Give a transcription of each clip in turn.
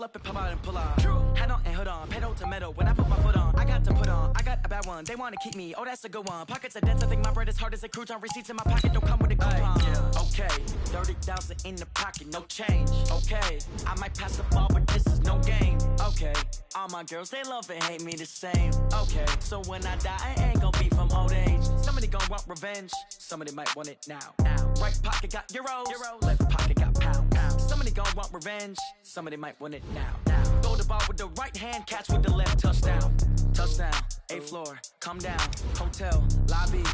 Up and pop out and pull on. Head on and hood on, pedal to metal. When I put my foot on, I got to put on. I got a bad one, they wanna keep me. Oh, that's a good one. Pockets are dense, I think my bread is hard as a crouton. Receipts in my pocket don't come with a coupon. Okay, 30,000 in the pocket, no change. Okay, I might pass the ball, but this is no game. Okay, all my girls, they love and hate me the same. Okay, so when I die, I ain't gon' be from old age. Somebody gon' want revenge, somebody might want it now. Right pocket got euros, left pocket got pound. Somebody gon' want revenge, somebody might want it now. Throw the ball with the right hand, catch with the left, touchdown. Touchdown, 8th floor, come down, hotel, lobby.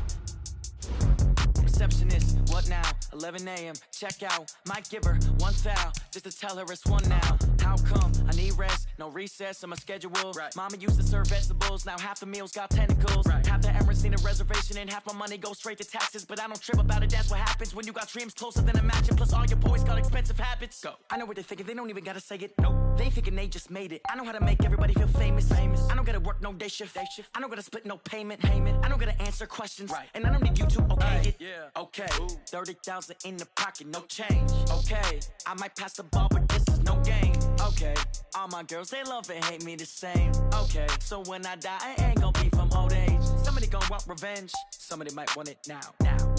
Receptionist, what now? 11 a.m., check out. Might give her one foul, just to tell her it's one now. How come? I need rest, no recess on my schedule. Mama used to serve vegetables, now half the meals got tentacles. Half the Emirates need a reservation and half my money goes straight to taxes. But I don't trip about it, that's what happens when you got dreams closer than a mansion. Plus all your boys got expensive habits. Go. I know what they're thinking, they don't even gotta say it. Nope. They thinking they just made it. I know how to make everybody feel famous. I don't gotta work no day shift. I don't gotta split no payment. I don't gotta answer questions. And I don't need you to okay it. Okay, 30,000 in the pocket, no change. Okay, I might pass the ball, but this is no game. Okay, all my girls, they love and hate me the same. Okay, so when I die, I ain't gon' be from old age. Somebody gon' want revenge, somebody might want it now.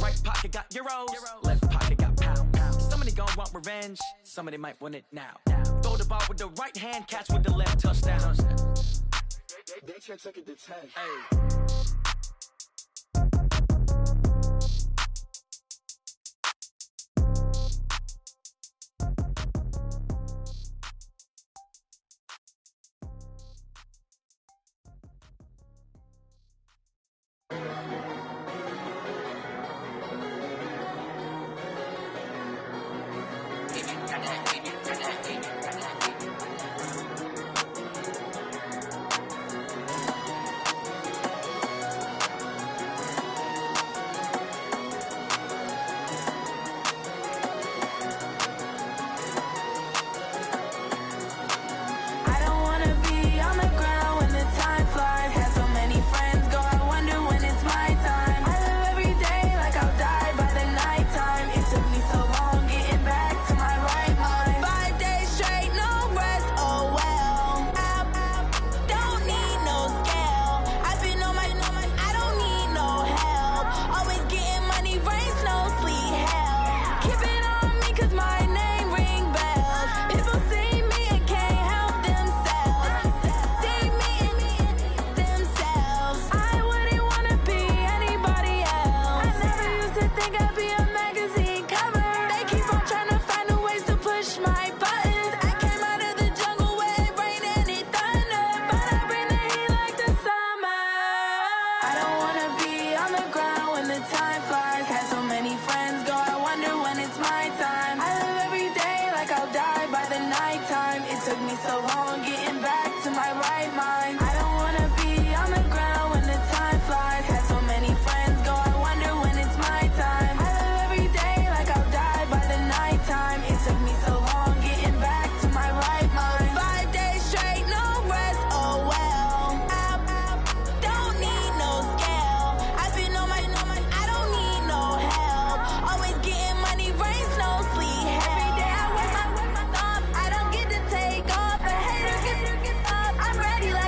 Right pocket got euros, left pocket got pound. Somebody gon' want revenge, somebody might want it now. Throw the ball with the right hand, catch with the left, touchdown. They check second to 10. Hey.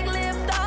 Lift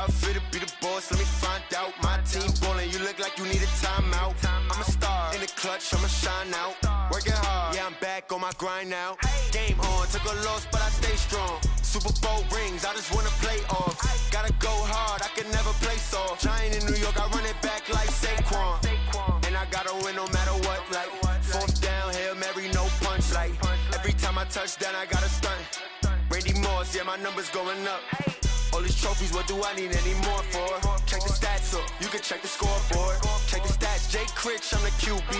How I feel to be the boss, let me find out. My team ballin', you look like you need a timeout. I'm a star, in the clutch, I'ma shine out. Working hard, yeah, I'm back on my grind now. Game on, took a loss, but I stay strong. Super Bowl rings, I just wanna play off. Gotta go hard, I can never play soft. Giant in New York, I run it back like Saquon. And I gotta win no matter what, like fourth down, Hail Mary, no punch. Like every time I touch down, I gotta stunt. Randy Moss, yeah, my numbers going up. All these trophies, what do I need any more for? Check the stats up, you can check the scoreboard. Check the stats, Jake Critch, I'm the QB.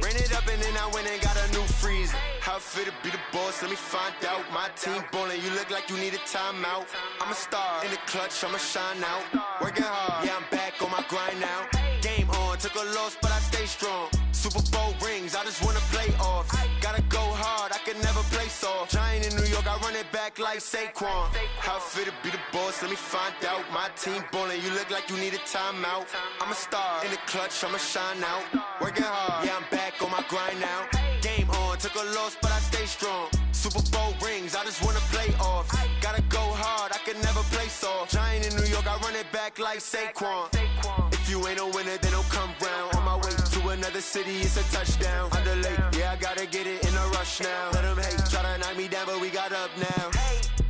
Ran it up and then I went and got a new freeze. How I feel to be the boss, let me find out. My team ballin', you look like you need a timeout. I'm a star, in the clutch, I'ma shine out. Working hard, yeah, I'm back on my grind now. Game on, took a loss, but I stay strong. Super Bowl rings, I just wanna play off. Gotta go hard, I can never play soft. Giant in New York, I run it back like Saquon. How I feel to be the boss, let me find out. My team ballin', you look like you need a timeout. I'm a star, in the clutch, I'ma shine out. Working hard, yeah, I'm back on my grind now. Game on, took a loss, but I stay strong. Super Bowl rings, I just wanna play off. Gotta go hard, I can never play soft. Giant in New York, I run it back like Saquon. If you ain't a winner, then don't come round. On my way to another city, it's a touchdown. Underlay, yeah, I gotta get it in a rush now. Let them hate, try to knock me down, but we got up now.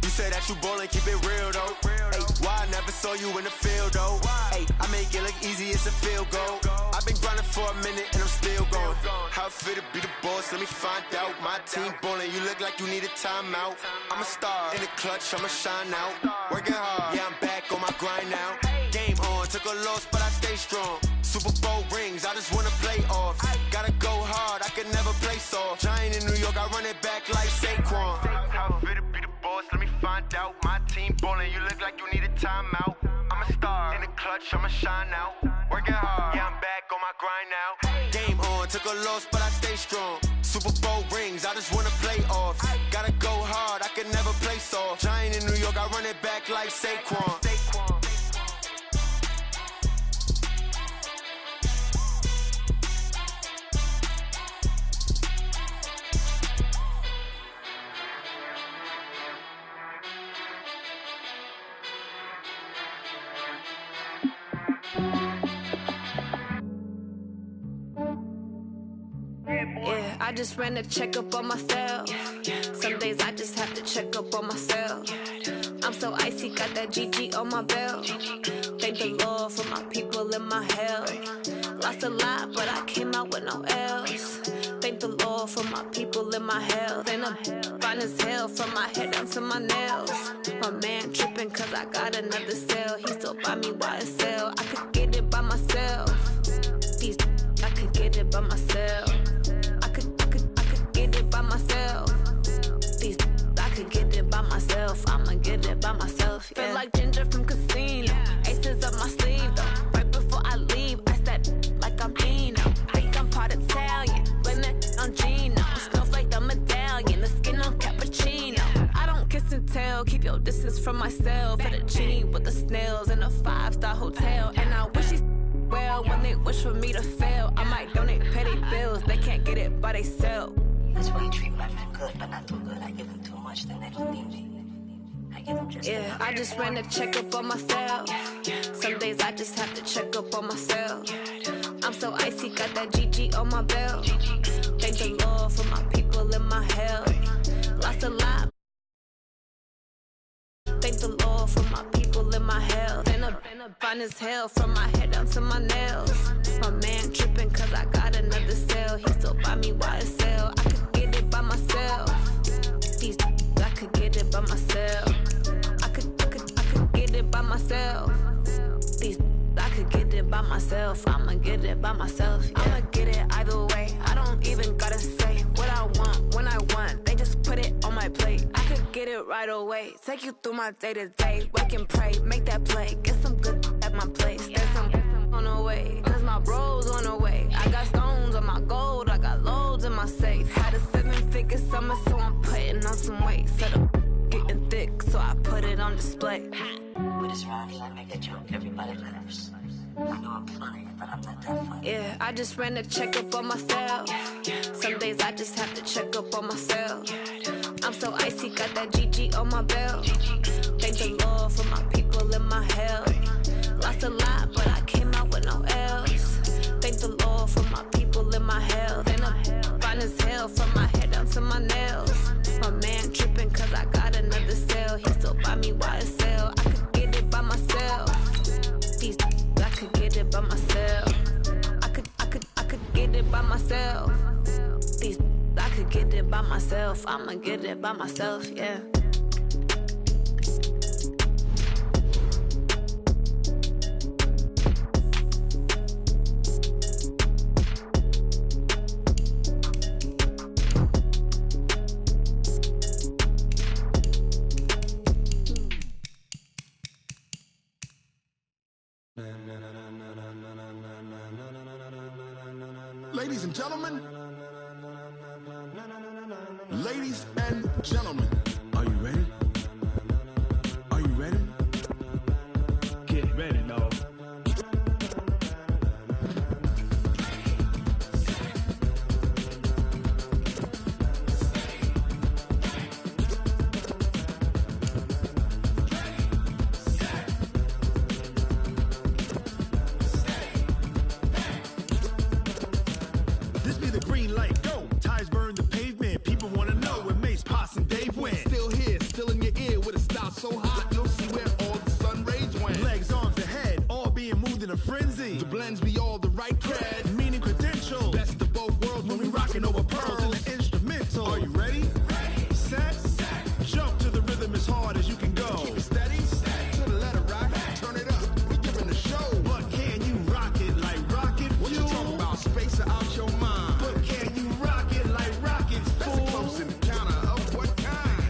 You say that you ballin', keep it real though. Hey, why I never saw you in the field though? Hey, I make it look easy, it's a field goal. I've been grinding for a minute and I'm still going. How I feel to be the boss, let me find out. My team ballin', you look like you need a timeout. I'm a star, in the clutch, I'ma shine out. Working hard, yeah, I'm back on my grind now. Game on, took a loss, but I stay strong. Super Bowl rings, I just wanna play off. Gotta go hard, I can never play soft. Giant in New York, I run it back like Saquon. How I feel to be the boss, let me find out. My team ballin', you look like you need a timeout. I'm a star, in the clutch, I'ma shine out. Working hard, yeah, I'm back on my grind now. Game on, took a loss, but I stay strong. Super Bowl rings, I just wanna play off. Gotta go hard, I can never play soft. Giant in New York, I run it back like Saquon. Yeah, I just ran a checkup on myself. Some days I just have to check up on myself. I'm so icy, got that GG on my belt. Thank the Lord for my people in my health. Lost a lot, but I came out with no L's. Thank the Lord for my people in my health. And I'm fine as hell from my head down to my nails. My man tripping cause I got another cell. He still buy me YSL. I could get it by myself. These I could get it by myself. I could get it by myself. These I could get it by myself. I'ma get it by myself. Yeah. Feel like Ginger from Casino. Aces up my sleeve though. Right before I leave, I step like I'm Dino. Think I'm part Italian, blame that on Gino. Snowflake the medallion, the skin on cappuccino. I don't kiss and tell, keep your distance from myself. Fettuccine with the snails in a 5-star hotel. And I wish he's well when they wish for me to fail. I might donate petty bills, they can't get it by themselves. That's why you treat my friend good, but not too good. I give them too much, then they don't need me. I give them just enough. I just ran a checkup on myself. Some days I just have to check up on myself. I'm so icy, got that GG on my belt. Thank the Lord for my people in my health. Lost a lot. Thank the Lord for my people in my health. And I'm fine as hell from my head down to my nails. My man tripping cause I got another cell. He still buy me YSL. I could get it by myself. These I could get it by myself. I could get it by myself. These I could get it by myself. I'ma get it by myself. Yeah. I'ma get it either way. I don't even gotta say what I want when I want. They just put it on my plate. I could get it right away. Take you through my day to day. Wake and pray, make that play. Get some good at my place. There's some on the way, cause my bro's on the way. I got stones on my gold. I got loads in my safe. Had a 7-figure summer, so I'm putting on some weight. Set up getting thick, so I put it on display. With this round here, I make a joke, everybody laughs. I know I'm funny, but I'm not that funny. Yeah, I just ran a checkup on myself. Some days I just have to check up on myself. I'm so icy, got that GG on my belt. Thank the Lord for my people in my hell. Lost a lot, but I came out with no L's. Thank the Lord for my people in my hell. And I'm fine as hell from my head down to my nails. My man tripping cause I got another sale. He still buy me YSL. I could get it by myself. These I could get it by myself. I could get it by myself. These I could get it by myself. I'ma get it by myself, yeah. Ladies and gentlemen, ladies and gentlemen, are you ready? Are you ready? Get ready, dog. This be the green light, go. Ties burn the pavement. People wanna know where Mace, Poss, and Dave went. Still here, still in your ear with a style so hot, you'll see where all the sun rays went. Legs, arms, the head, all being moved in a frenzy. The blends be all the right cred, meaning credentials. Best of both worlds when we rockin' over pearls in the instrumental. Are you ready? Ready. Set. Jump to the rhythm as hard as you can go. Keep it steady. To the letter right. Turn it up. We giving the show. But can you rock it like rocket fuel? What you talking about? Space out your mind. But can you rock it like rockets, fool? That's a close encounter of what kind?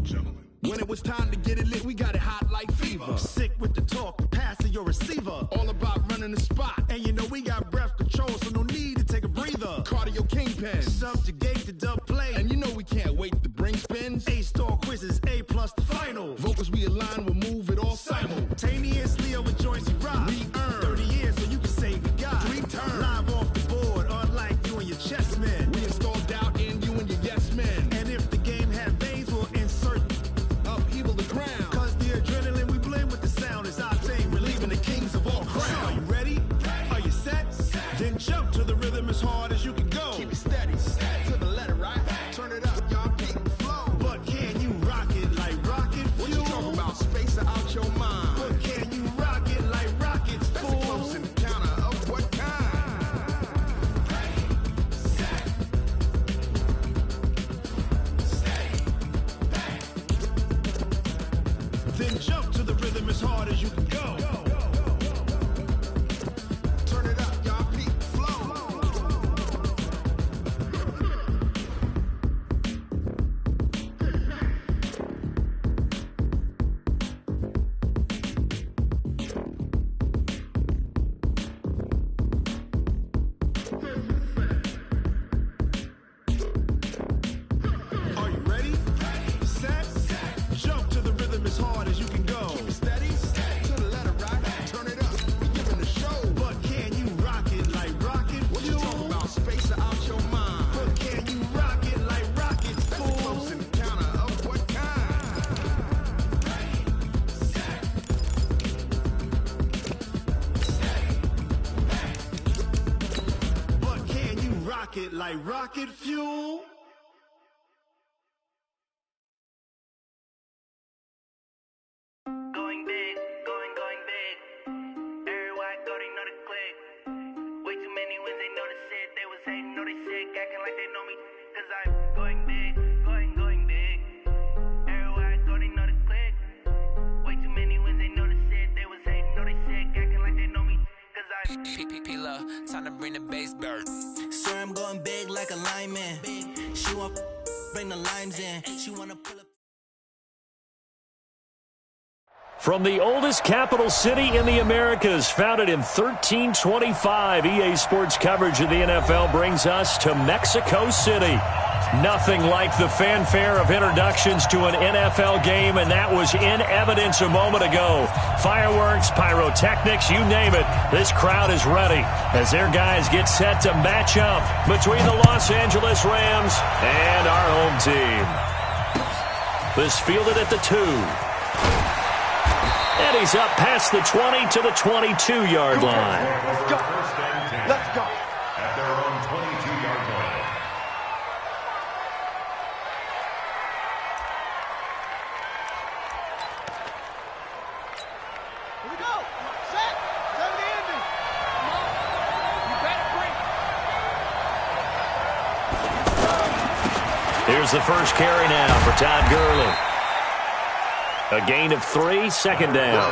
Gentlemen. When it was time to get it lit, we got it hot like fever. Sick with the talk, pass to your receiver. All about running the spot. And you know we got breath control, so no need to take a breather. Cardio kingpin. Subjugate the dub play. And you know we can't wait to bring spins. A-star quizzes, A+ the final. Vocals we align, we'll move it all simultaneously over joints we rock. We earn 30 years so you can say we got 3 turns. Live off the board, unlike you and your chess men. We install doubt in you and your yes men. And if the game had veins, we'll insert upheaval the ground. Cause the adrenaline we blend with the sound is our thing. Relieving the kings of all crowns. So are you ready? Are you set? Then jump to the rhythm as hard as you can go. Keep it steady. To the letter right. Turn it up, y'all keep the flow. But can you rock it like rocket fuel? What you talking about? Space out your mind. But can you rock it like rockets, fool? That's a close encounter of what kind? Then jump to the rhythm as hard as you can go. Turn it up, y'all keep the flow. Are you ready? Set. Jump to the rhythm as hard as you can go. Keep it steady. To the letter right. Turn it up. We giving the show. But can you rock it like rocket fuel? What you talking about? Space out your mind. But can you rock it like rockets, fool? That's a close encounter of what kind? But can you rock it like rocket fuel? Going big, going big. Everywhere I go, they know the click. Way too many wins, they know the shit. They was hating, know they sick, acting like they know me. Cause I'm going big, going big. Everywhere I go, they know the click. Way too many wins, they know the shit. They was hating, know they sick, acting like they know me. Cause I'm P-P-P-Love, time to bring the bass bird. Sir, I'm going big like a lineman. She want bring the limes in. She wanna pull up. From the oldest capital city in the Americas, founded in 1325, EA Sports coverage of the NFL brings us to Mexico City. Nothing like the fanfare of introductions to an NFL game, and that was in evidence a moment ago. Fireworks, pyrotechnics, you name it. This crowd is ready as their guys get set to match up between the Los Angeles Rams and our home team. This fielded at the 2. And he's up past the 20 to the 22-yard line. Let's go. Let's go. At their own 22-yard line. Here we go. Set. Set the ending. Come on. You better bring. Here's the first carry now for Todd Gurley. A gain of 3, second down.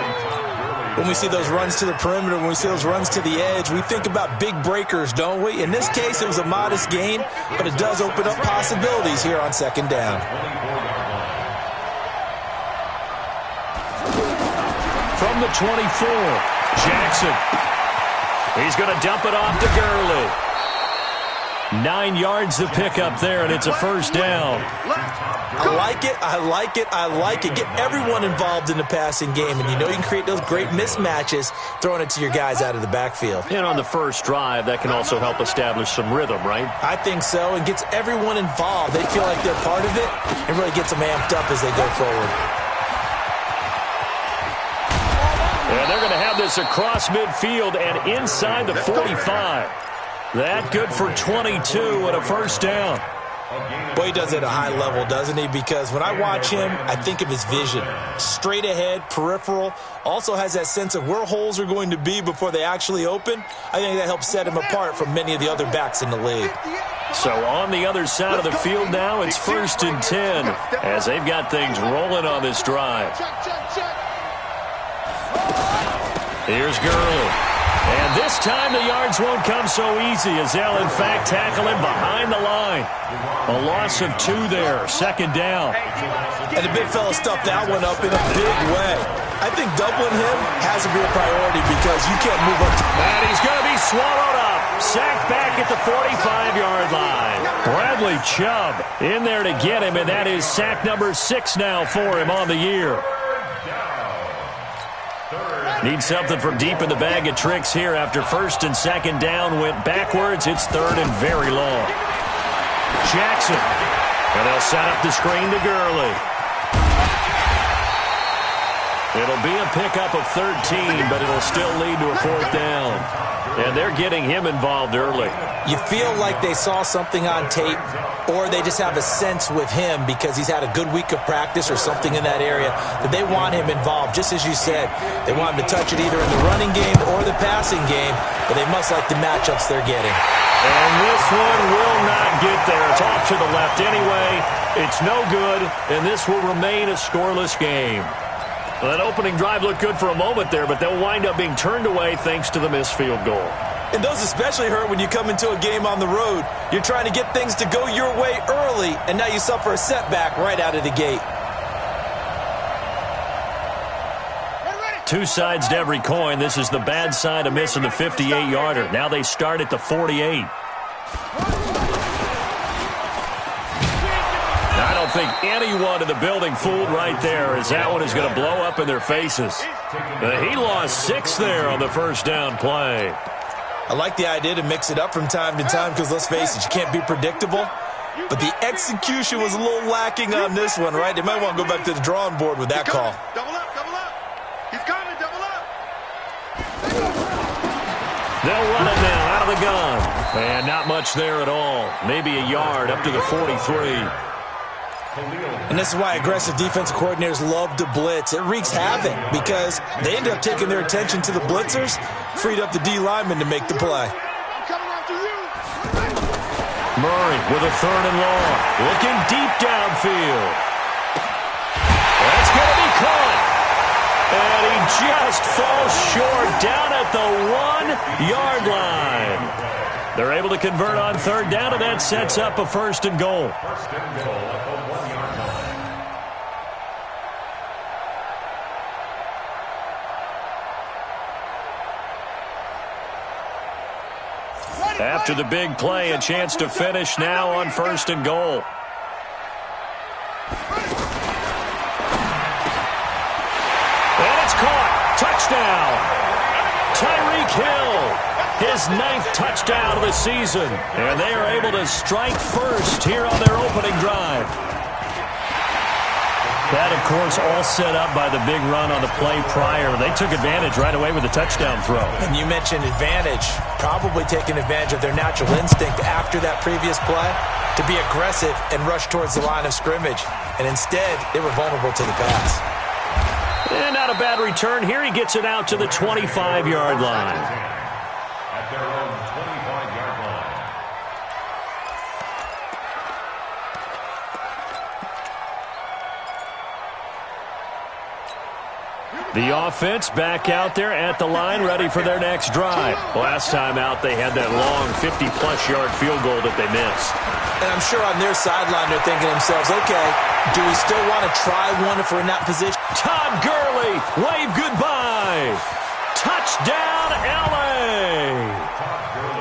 When we see those runs to the perimeter, when we see those runs to the edge, we think about big breakers, don't we? In this case, it was a modest gain, but it does open up possibilities here on second down. From the 24, Jackson. He's going to dump it off to Gurley. 9 yards to pick up there, and it's a first down. I like it, I like it, I like it. Get everyone involved in the passing game, and you know you can create those great mismatches throwing it to your guys out of the backfield. And on the first drive, that can also help establish some rhythm, right? I think so, and gets everyone involved. They feel like they're part of it, and really gets them amped up as they go forward. And they're going to have this across midfield and inside the 45. That good for 22 and a first down. Boy, he does it at a high level, doesn't he? Because when I watch him, I think of his vision. Straight ahead, peripheral. Also has that sense of where holes are going to be before they actually open. I think that helps set him apart from many of the other backs in the league. So on the other side of the field now, it's 1st and 10 as they've got things rolling on this drive. Here's Gurley. And this time the yards won't come so easy as they'll, in fact, tackle him behind the line. A loss of 2 there, second down. And the big fella stuffed that one up in a big way. I think doubling him has to be a priority because you can't move up. And he's going to be swallowed up. Sacked back at the 45-yard line. Bradley Chubb in there to get him, and that is sack number 6 now for him on the year. Need something from deep in the bag of tricks here after first and second down went backwards. It's 3rd and very long. Jackson. And they'll set up the screen to Gurley. It'll be a pickup of 13, but it'll still lead to a 4th down. And they're getting him involved early. You feel like they saw something on tape, or they just have a sense with him because he's had a good week of practice or something in that area that they want him involved. Just as you said, they want him to touch it either in the running game or the passing game, but they must like the matchups they're getting. And this one will not get there. It's off to the left anyway. It's no good, and this will remain a scoreless game. Well, that opening drive looked good for a moment there, but they'll wind up being turned away thanks to the missed field goal. And those especially hurt when you come into a game on the road. You're trying to get things to go your way early, and now you suffer a setback right out of the gate. Two sides to every coin. This is the bad side of missing the 58-yarder. Now they start at the 48. I don't think anyone in the building fooled right there as that one is going to blow up in their faces. He lost 6 there on the first down play. I like the idea to mix it up from time to time because, let's face it, you can't be predictable. But the execution was a little lacking on this one, right? They might want to go back to the drawing board with that call. Double up, double up. He's coming, double up. They'll run it now out of the gun. And not much there at all. Maybe a yard up to the 43. And this is why aggressive defensive coordinators love to blitz. It wreaks havoc because they end up taking their attention to the blitzers, freed up the D lineman to make the play. Murray with a 3rd and long. Looking deep downfield. That's going to be caught. And he just falls short down at the 1-yard line. They're able to convert on 3rd down, and that sets up a 1st and goal. After the big play, a chance to finish now on 1st and goal. And it's caught. Touchdown. Tyreek Hill, his 9th touchdown of the season. And they are able to strike first here on their opening drive. That, of course, all set up by the big run on the play prior. They took advantage right away with a touchdown throw. And you mentioned advantage, probably taking advantage of their natural instinct after that previous play to be aggressive and rush towards the line of scrimmage. And instead, they were vulnerable to the pass. And not a bad return here. He gets it out to the 25-yard line. At their own 25-yard line. The offense back out there at the line, ready for their next drive. Last time out, they had that long 50-plus yard field goal that they missed. And I'm sure on their sideline, they're thinking to themselves, okay, do we still want to try one if we're in that position? Todd Gurley, wave goodbye. Touchdown, L.A.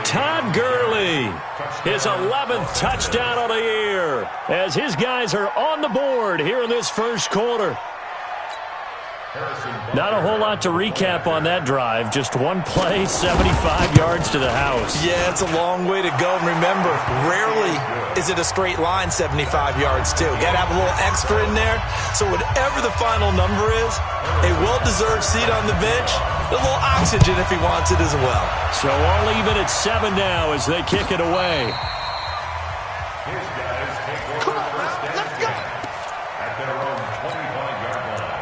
Todd Gurley, his 11th touchdown of the year, as his guys are on the board here in this first quarter. Not a whole lot to recap on that drive. Just one play, 75 yards to the house. Yeah, it's a long way to go. And remember, rarely is it a straight line 75 yards, too. Got to have a little extra in there. So whatever the final number is, a well-deserved seat on the bench, a little oxygen if he wants it as well. So all even at 7 now as they kick it away. His guys take over first and 10 at their own 25-yard line.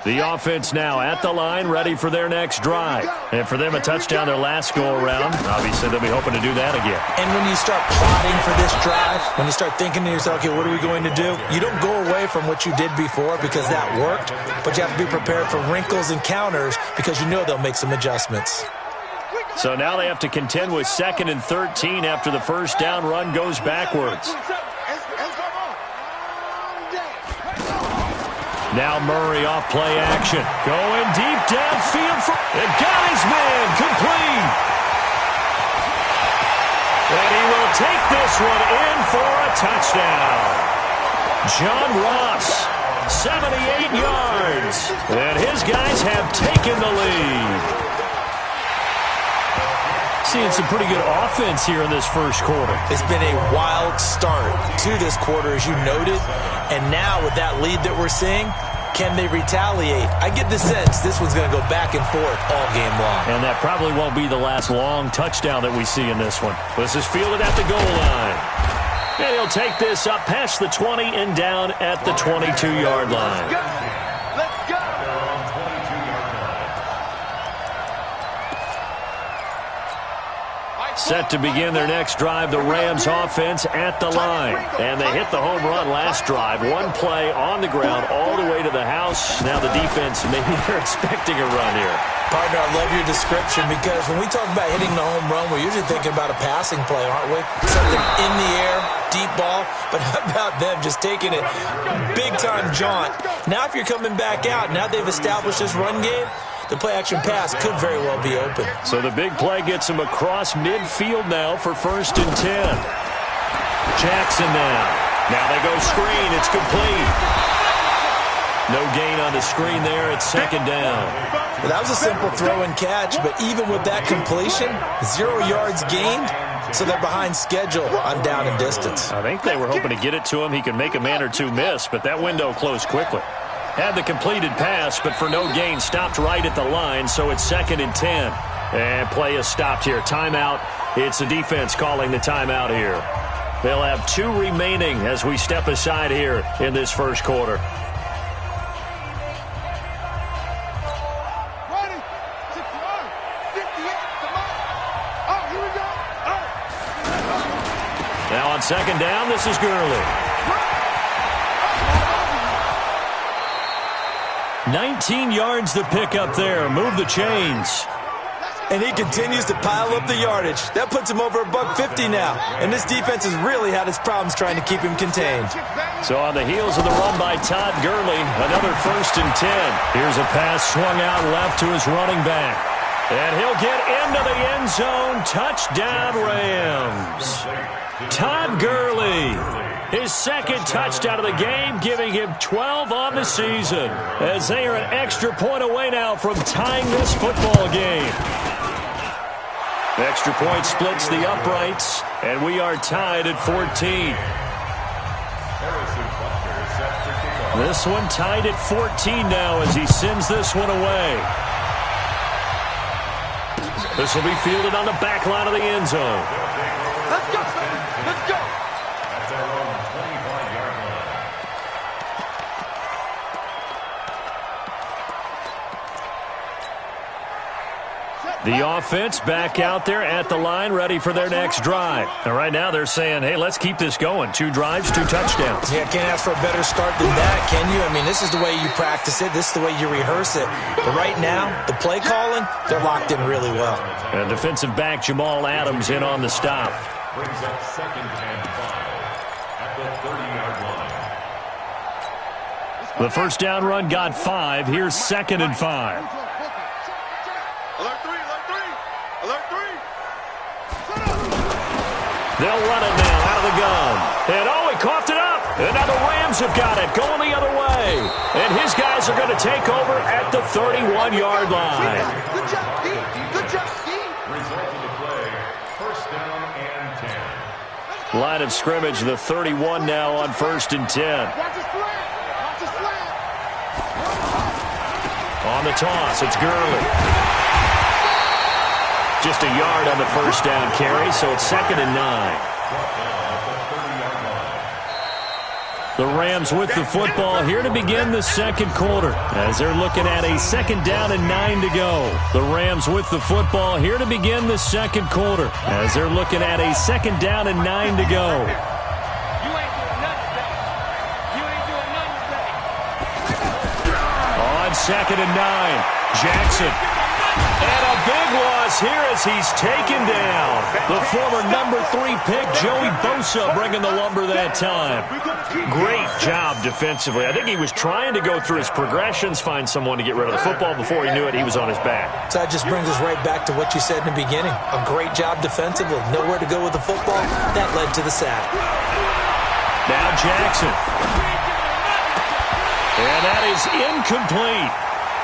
The offense now at the line, ready for their next drive. And for them, a touchdown their last go-around. Obviously, they'll be hoping to do that again. And when you start plotting for this drive, when you start thinking to yourself, okay, what are we going to do? You don't go away from what you did before because that worked, but you have to be prepared for wrinkles and counters because you know they'll make some adjustments. So now they have to contend with 2nd and 13 after the first down run goes backwards. Now Murray off play action. Going deep downfield. And got his man complete. And he will take this one in for a touchdown. John Ross, 78 yards. And his guys have taken the lead. Seeing some pretty good offense here in this first quarter. It's been a wild start to this quarter, as you noted. And now with that lead that we're seeing, can they retaliate? I get the sense this one's going to go back and forth all game long. And that probably won't be the last long touchdown that we see in this one. This is fielded at the goal line. And he'll take this up past the 20 and down at the 22-yard line. Let's go. Set to begin their next drive, the Rams offense at the line. And they hit the home run last drive. One play on the ground all the way to the house. Now the defense, maybe they're expecting a run here. Partner, I love your description because when we talk about hitting the home run, we're usually thinking about a passing play, aren't we? Something in the air, deep ball. But how about them just taking it big-time jaunt? Now if you're coming back out, now they've established this run game, the play-action pass could very well be open. So the big play gets him across midfield now for 1st and 10. Jackson now. Now they go screen. It's complete. No gain on the screen there. It's 2nd down. Well, that was a simple throw and catch, but even with that completion, 0 yards gained, so they're behind schedule on down and distance. I think they were hoping to get it to him. He could make a man or two miss, but that window closed quickly. Had the completed pass, but for no gain, stopped right at the line, so it's 2nd and 10. And play is stopped here. Timeout. It's the defense calling the timeout here. They'll have 2 remaining as we step aside here in this first quarter. Now on 2nd down, this is Gurley. 19 yards to pick up there. Move the chains. And he continues to pile up the yardage. That puts him over $150 now. And this defense has really had its problems trying to keep him contained. So on the heels of the run by Todd Gurley, another 1st and 10. Here's a pass swung out left to his running back. And he'll get into the end zone. Touchdown, Rams. Todd Gurley, his 2nd touchdown of the game, giving him 12 on the season, as they are an extra point away now from tying this football game. Extra point splits the uprights, and we are tied at 14. This one tied at 14 now as he sends this one away. This will be fielded on the back line of the end zone. Let's go, let's go. At their own 25-yard line. The offense back out there at the line, ready for their next drive. And right now they're saying, hey, let's keep this going. 2 drives, 2 touchdowns. Yeah, can't ask for a better start than that, can you? I mean, this is the way you practice it. This is the way you rehearse it. But right now, the play calling, they're locked in really well. And defensive back Jamal Adams in on the stop. Brings up 2nd and 5 at the 30-yard line. The first down run got 5. Here's 2nd and 5. Alert 3, alert 3, alert 3. They'll run it now out of the gun. And oh, he coughed it up. And now the Rams have got it going the other way. And his guys are going to take over at the 31-yard line. Good job, D. Good job, D. Result of the play, 1st down and 10. Line of scrimmage, the 31 now on 1st and 10. Watch his flat. Watch his flat. On the toss, it's Gurley. Just a yard on the first down carry, so it's 2nd and 9. The Rams with the football here to begin the 2nd quarter as they're looking at a 2nd down and 9 to go. The Rams with the football here to begin the 2nd quarter as they're looking at a 2nd down and 9 to go. You ain't doing nothing today. You ain't doing nothing today. On 2nd and 9, Jackson. And a big loss here as he's taken down. The former number 3 pick, Joey Bosa, bringing the lumber that time. Great job defensively. I think he was trying to go through his progressions, find someone to get rid of the football. Before he knew it, he was on his back. So that just brings us right back to what you said in the beginning. A great job defensively. Nowhere to go with the football. That led to the sack. Now Jackson. And that is incomplete.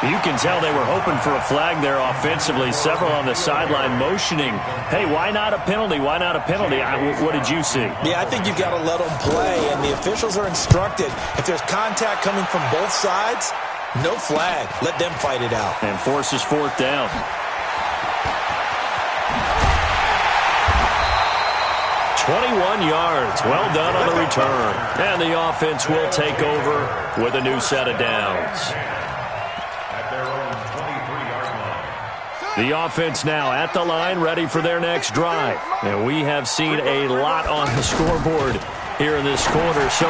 You can tell they were hoping for a flag there offensively. Several on the sideline motioning, hey, why not a penalty? Why not a penalty? What did you see? Yeah, I think you've got to let them play, and the officials are instructed. If there's contact coming from both sides, no flag. Let them fight it out. And forces 4th down. .21 yards. Well done on the return. And the offense will take over with a new set of downs. The offense now at the line, ready for their next drive. And we have seen a lot on the scoreboard here in this quarter. So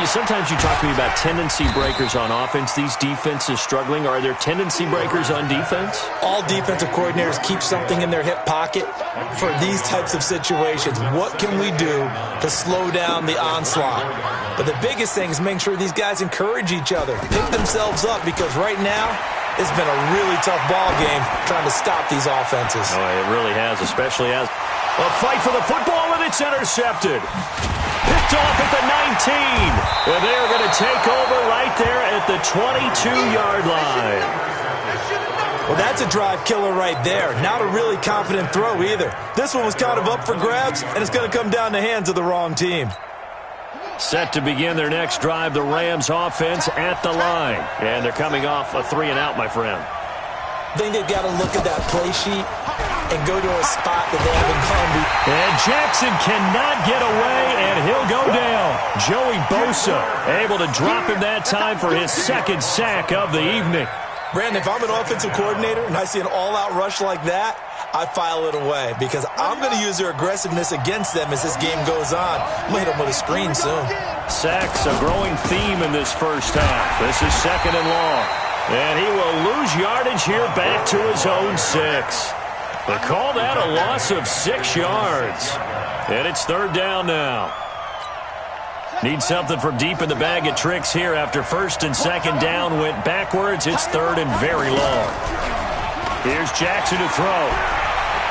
sometimes you talk to me about tendency breakers on offense. These defenses struggling. Are there tendency breakers on defense? All defensive coordinators keep something in their hip pocket for these types of situations. What can we do to slow down the onslaught? But the biggest thing is making sure these guys encourage each other, pick themselves up, because right now, it's been a really tough ball game trying to stop these offenses. Oh, it really has, especially as a fight for the football, and it's intercepted. Picked off at the 19. And they're going to take over right there at the 22-yard line. Well, that's a drive killer right there. Not a really confident throw either. This one was kind of up for grabs, and it's going to come down the hands of the wrong team. Set to begin their next drive, the Rams offense at the line. And they're coming off a 3-and-out, my friend. I think they've got to look at that play sheet and go to a spot that they haven't gone to. And Jackson cannot get away, and he'll go down. Joey Bosa able to drop him that time for his 2nd sack of the evening. Brandon, if I'm an offensive coordinator and I see an all-out rush like that, I file it away because I'm going to use their aggressiveness against them as this game goes on. I'm going to hit them with a screen soon. Sacks, a growing theme in this first half. This is 2nd and long. And he will lose yardage here back to his own 6. They call that a loss of 6 yards. And it's third down now. Need something from deep in the bag of tricks here after first and second down went backwards. It's third and very long. Here's Jackson to throw.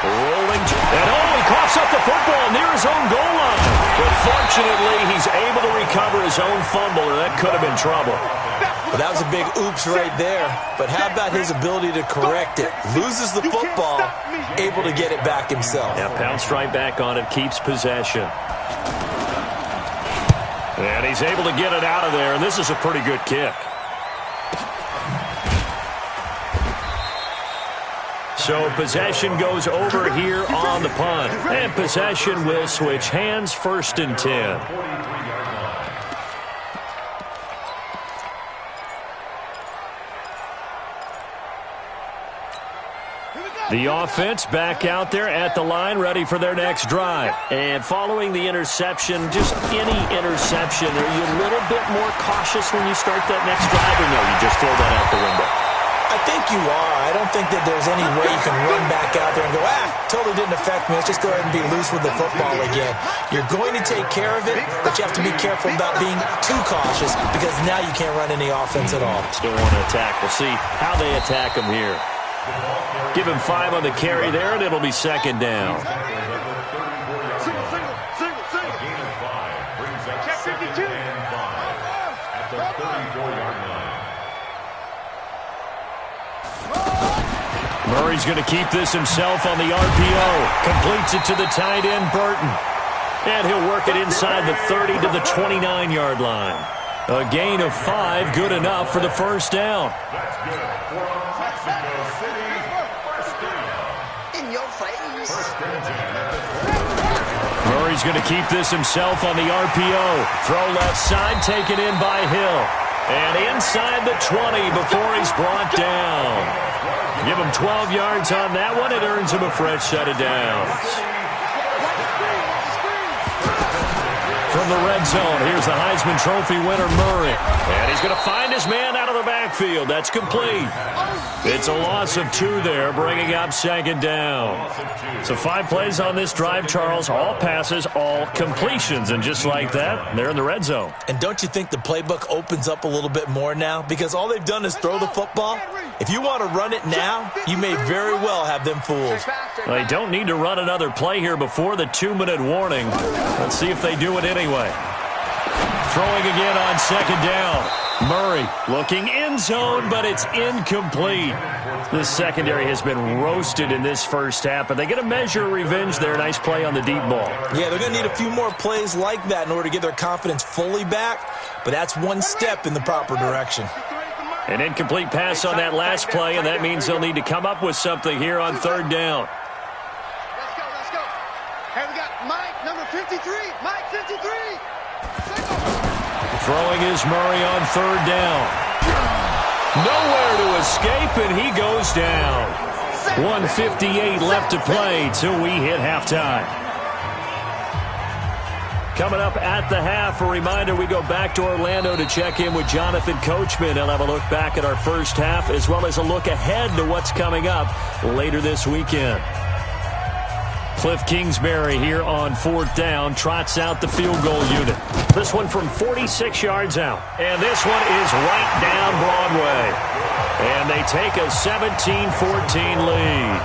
Rolling. And he coughs up the football near his own goal line. But fortunately, he's able to recover his own fumble, and that could have been trouble. Well, that was a big oops right there. But how about his ability to correct it? Loses the football, able to get it back himself. Yeah, pounced right back on it, keeps possession. And he's able to get it out of there, and this is a pretty good kick. So possession goes over here on the punt. And possession will switch hands, first and 10. The offense back out there at the line, ready for their next drive. And following the interception, just any interception, are you a little bit more cautious when you start that next drive, or no, you just throw that out the window? I think you are. I don't think that there's any way you can run back out there and go, totally didn't affect me. Let's just go ahead and be loose with the football again. You're going to take care of it, but you have to be careful about being too cautious because now you can't run any offense at all. Still want to attack. We'll see how they attack him here. Give him 5 on the carry there, and it'll be second down. Murray's going to keep this himself on the RPO. Completes it to the tight end, Burton. And he'll work it inside the 30 to the 29-yard line. A gain of 5, good enough for the first down. That's good for Mexico City. First down. In your face. First and 10. Murray's going to keep this himself on the RPO. Throw left side, taken in by Hill. And inside the 20 before he's brought down. Give him 12 yards on that one. It earns him a fresh set of downs. From the red zone, here's the Heisman Trophy winner, Murray. And he's going to find his man out of the backfield. That's complete. It's a loss of 2 there, bringing up second down. So 5 plays on this drive, Charles. All passes, all completions. And just like that, they're in the red zone. And don't you think the playbook opens up a little bit more now? Because all they've done is throw the football. If you want to run it now, you may very well have them fooled. Well, they don't need to run another play here before the 2-minute warning. Let's see if they do it anyway. Throwing again on second down. Murray looking in zone, but it's incomplete. This secondary has been roasted in this first half, but they get a measure of revenge there. Nice play on the deep ball. Yeah, they're going to need a few more plays like that in order to get their confidence fully back, but that's one step in the proper direction. An incomplete pass on that last play, and that means they'll need to come up with something here on third down. Let's go. Hey, we got Mike, number 53. Mike, 53. Throwing is Murray on third down. Nowhere to escape, and he goes down. 1:58 left to play till we hit halftime. Coming up at the half, a reminder, we go back to Orlando to check in with Jonathan Coachman. He'll have a look back at our first half as well as a look ahead to what's coming up later this weekend. Cliff Kingsbury here on fourth down trots out the field goal unit. This one from 46 yards out. And this one is right down Broadway. And they take a 17-14 lead.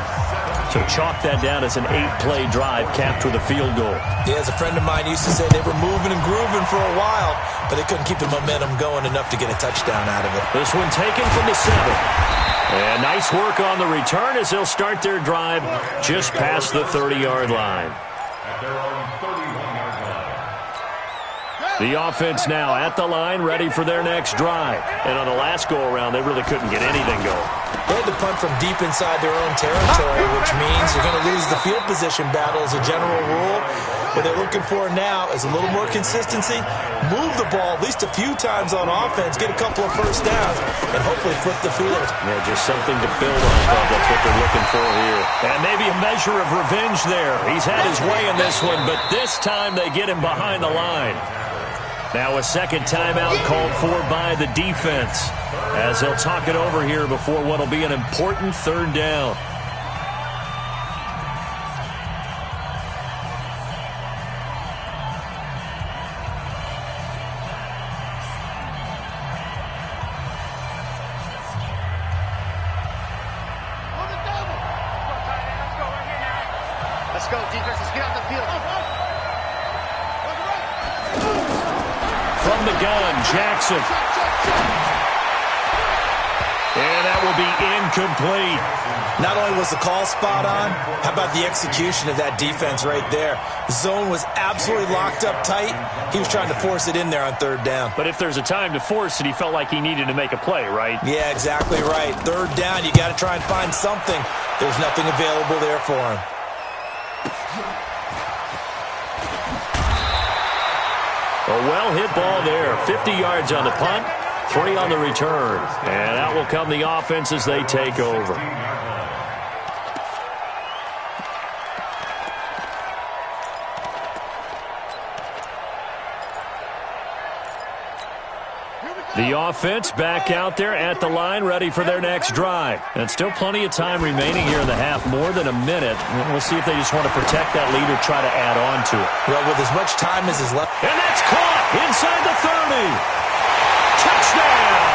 So chalk that down as an 8-play drive capped with a field goal. Yeah, as a friend of mine used to say, they were moving and grooving for a while, but they couldn't keep the momentum going enough to get a touchdown out of it. This one taken from the 7. And nice work on the return as they'll start their drive just past the 30-yard line. At their own 31-yard line. The offense now at the line, ready for their next drive. And on the last go-around, they really couldn't get anything going. They had to punt from deep inside their own territory, which means you're going to lose the field position battle as a general rule. What they're looking for now is a little more consistency, move the ball at least a few times on offense, get a couple of first downs, and hopefully flip the field. Yeah, just something to build off of. That's what they're looking for here. And maybe a measure of revenge there. He's had his way in this one, but this time they get him behind the line. Now a second timeout called for by the defense as they'll talk it over here before what will be an important third down. go, defense. Let's get out the field. From the gun, Jackson. And that will be incomplete. Not only was the call spot on, how about the execution of that defense right there? The zone was absolutely locked up tight. He was trying to force it in there on third down. But if there's a time to force it, he felt like he needed to make a play, right? Yeah, exactly right. Third down, you got to try and find something. There's nothing available there for him. A well-hit ball there. 50 yards on the punt, 3 on the return. And out will come the offense as they take over. The offense back out there at the line, ready for their next drive. And still plenty of time remaining here in the half, more than a minute. We'll see if they just want to protect that lead or try to add on to it. Well, with as much time as is left. And that's caught inside the 30. Touchdown!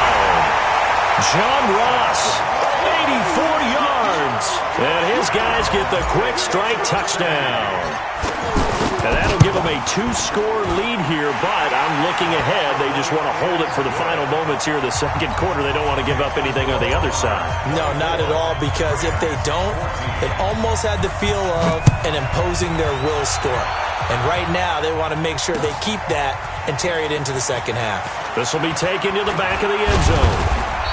John Ross, 84 yards. And his guys get the quick strike touchdown. And that'll give them a 2-score lead here, but I'm looking ahead. They just want to hold it for the final moments here in the second quarter. They don't want to give up anything on the other side. No, not at all, because if they don't, it almost had the feel of an imposing their will score. And right now, they want to make sure they keep that and carry it into the second half. This will be taken to the back of the end zone.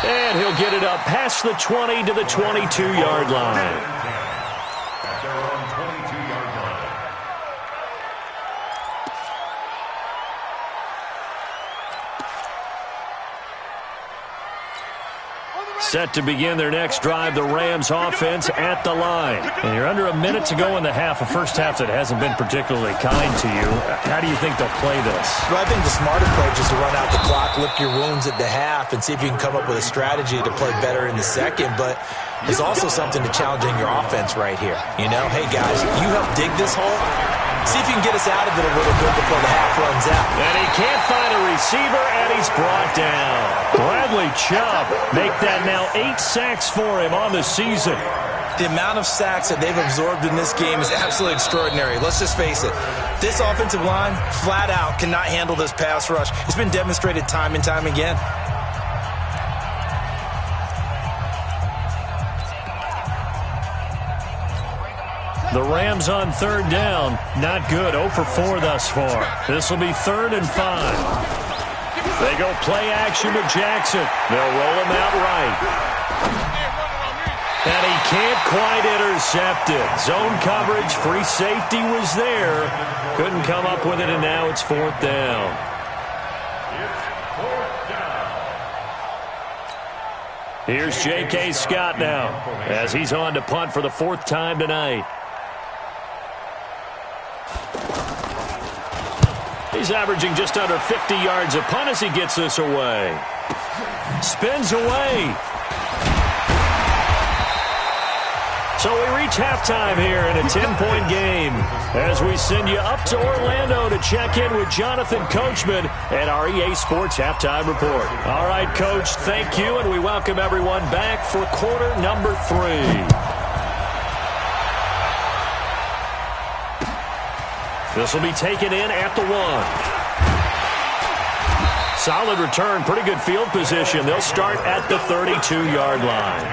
And he'll get it up past the 20 to the 22-yard line. Set to begin their next drive, the Rams offense at the line. And you're under a minute to go in the half, a first half that hasn't been particularly kind to you. How do you think they'll play this? Well, I think the smart approach is to run out the clock, lick your wounds at the half, and see if you can come up with a strategy to play better in the second. But there's also something to challenging your offense right here. You know, hey, guys, you help dig this hole. See if you can get us out of it a little bit before the half runs out. And he can't find a receiver, and he's brought down. Bradley Chubb make that now 8 sacks for him on the season. The amount of sacks that they've absorbed in this game is absolutely extraordinary. Let's just face it. This offensive line, flat out, cannot handle this pass rush. It's been demonstrated time and time again. The Rams on third down. Not good. 0 for 4 thus far. This will be 3rd and 5. They go play action to Jackson. They'll roll him out right. And he can't quite intercept it. Zone coverage, free safety was there. Couldn't come up with it, and now it's 4th down. Here's J.K. Scott now as he's on to punt for the 4th time tonight. He's averaging just under 50 yards a punt as he gets this away. Spins away. So we reach halftime here in a 10-point game as we send you up to Orlando to check in with Jonathan Coachman at our EA Sports Halftime Report. All right, Coach, thank you, and we welcome everyone back for quarter number 3. This will be taken in at the 1. Solid return, pretty good field position. They'll start at the 32-yard line.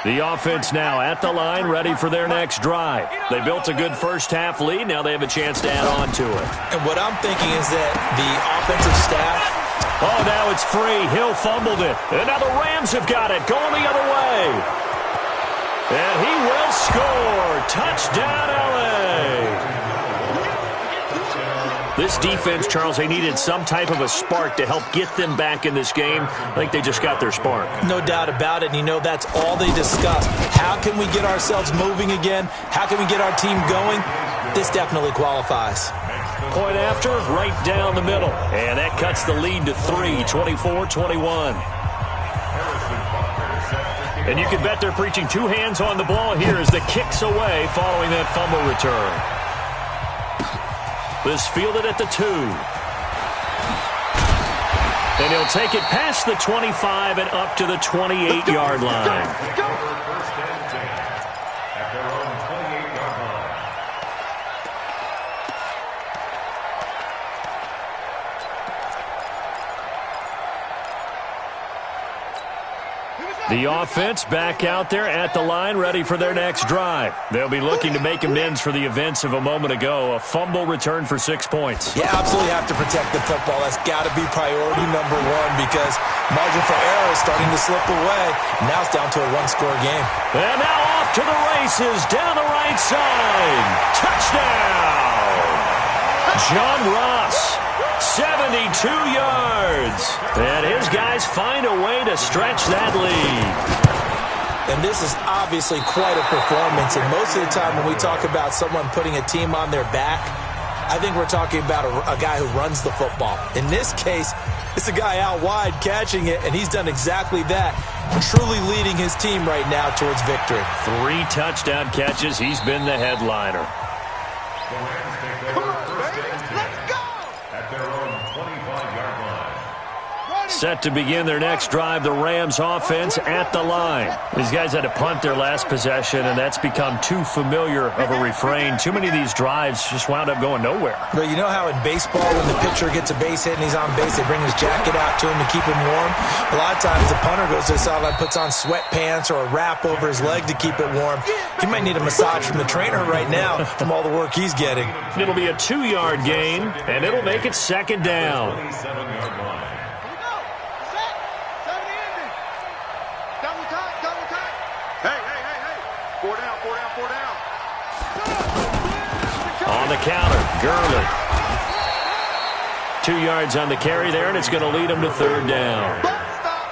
The offense now at the line, ready for their next drive. They built a good first half lead. Now they have a chance to add on to it. And what I'm thinking is that the offensive staff... Oh, now it's free. Hill fumbled it. And now the Rams have got it. Going the other way. And he will score. Touchdown, L.A. This defense, Charles, they needed some type of a spark to help get them back in this game. I think they just got their spark. No doubt about it. And you know, that's all they discussed. How can we get ourselves moving again? How can we get our team going? This definitely qualifies. Point after, right down the middle. And that cuts the lead to 3, 24-21. And you can bet they're preaching 2 hands on the ball here as the kick's away following that fumble return. This fielded at the 2. And he'll take it past the 25 and up to the 28-yard line. First and 10 at their own 28-yard line. The offense back out there at the line, ready for their next drive. They'll be looking to make amends for the events of a moment ago. A fumble return for 6 points. Yeah, absolutely have to protect the football. That's got to be priority number one because margin for error is starting to slip away. Now it's down to a one-score game. And now off to the races down the right side. Touchdown! John Ross. 72 yards. And his guys find a way to stretch that lead. And this is obviously quite a performance. And most of the time when we talk about someone putting a team on their back, I think we're talking about a guy who runs the football. In this case, it's a guy out wide catching it, and he's done exactly that, truly leading his team right now towards victory. 3 touchdown catches. He's been the headliner. The Rams take over first and 10 at their own 25-yard line. Set to begin their next drive, the Rams offense at the line. These guys had to punt their last possession, and that's become too familiar of a refrain. Too many of these drives just wound up going nowhere. But you know how in baseball, when the pitcher gets a base hit and he's on base, they bring his jacket out to him to keep him warm? A lot of times the punter goes to the sideline, puts on sweatpants or a wrap over his leg to keep it warm. He might need a massage from the trainer right now from all the work he's getting. It'll be a 2-yard gain, and it'll make it second down. 27-yard line. On the counter, Gurley. 2 yards on the carry there, and it's going to lead them to third down.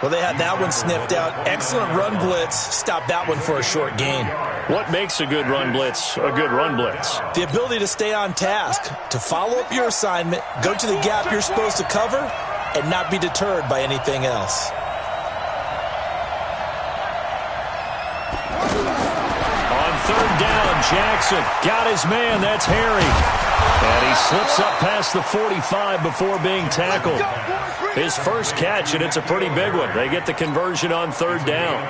Well, they had that one sniffed out. Excellent run blitz. Stop that one for a short gain. What makes a good run blitz a good run blitz? The ability to stay on task, to follow up your assignment, go to the gap you're supposed to cover, and not be deterred by anything else. On third down, Jackson got his man. That's Harry. And he slips up past the 45 before being tackled. His first catch, and it's a pretty big one. They get the conversion on third down.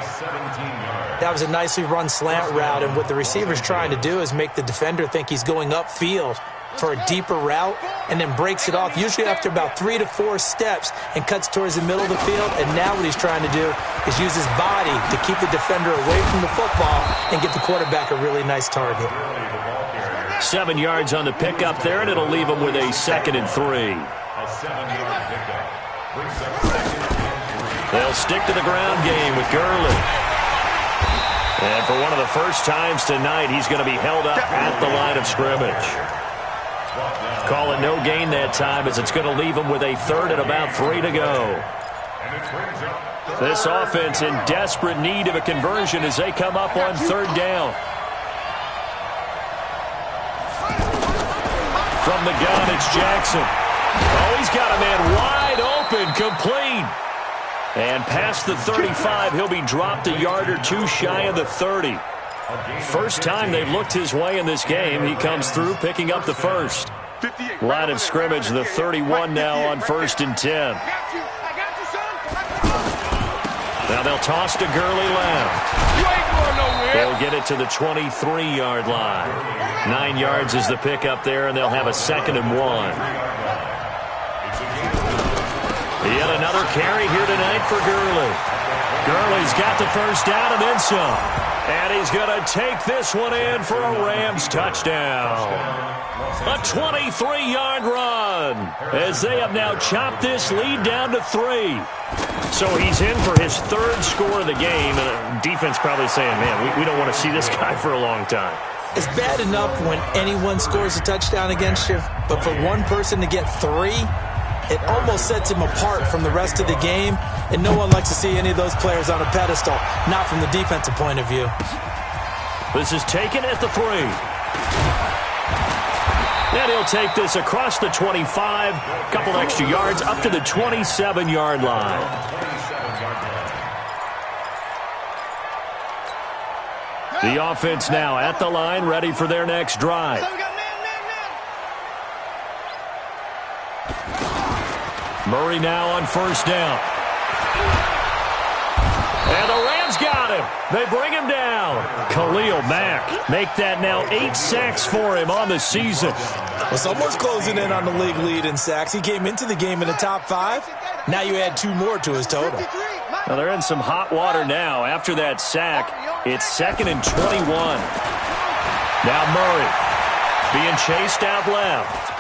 That was a nicely run slant route, and what the receiver's trying to do is make the defender think he's going upfield for a deeper route, and then breaks it off, usually after about 3 to 4 steps, and cuts towards the middle of the field. And now what he's trying to do is use his body to keep the defender away from the football and give the quarterback a really nice target. 7 yards on the pickup there, and it'll leave him with a 2nd and 3. A 7-yard pickup brings up 2nd and 3. They'll stick to the ground game with Gurley. And for one of the first times tonight, he's going to be held up at the line of scrimmage. Call it no gain that time, as it's going to leave him with a 3rd and about 3 to go. This offense in desperate need of a conversion as they come up on third down. From the gun, it's Jackson. Oh, he's got a man wide open, complete. And past the 35, he'll be dropped a yard or 2 shy of the 30. First time they've looked his way in this game. He comes through, picking up the first. Line of scrimmage, the 31 now on 1st and 10. Now they'll toss to Gurley left. They'll get it to the 23-yard line. 9 yards is the pickup there, and they'll have a 2nd and 1. Yet another carry here tonight for Gurley. Gurley's got the first down and then some. And he's going to take this one in for a Rams touchdown. A 23-yard run as they have now chopped this lead down to 3. So he's in for his 3rd score of the game. And the defense probably saying, man, we don't want to see this guy for a long time. It's bad enough when anyone scores a touchdown against you, but for one person to get 3, it almost sets him apart from the rest of the game, and no one likes to see any of those players on a pedestal, not from the defensive point of view. This is taken at the 3. And he'll take this across the 25, couple extra yards, up to the 27-yard line. The offense now at the line, ready for their next drive. Murray now on first down. And the Rams got him. They bring him down. Khalil Mack make that now 8 sacks for him on the season. Well, someone's closing in on the league lead in sacks. He came into the game in the top 5. Now you add 2 more to his total. Now they're in some hot water now. After that sack, it's 2nd and 21. Now Murray being chased out left.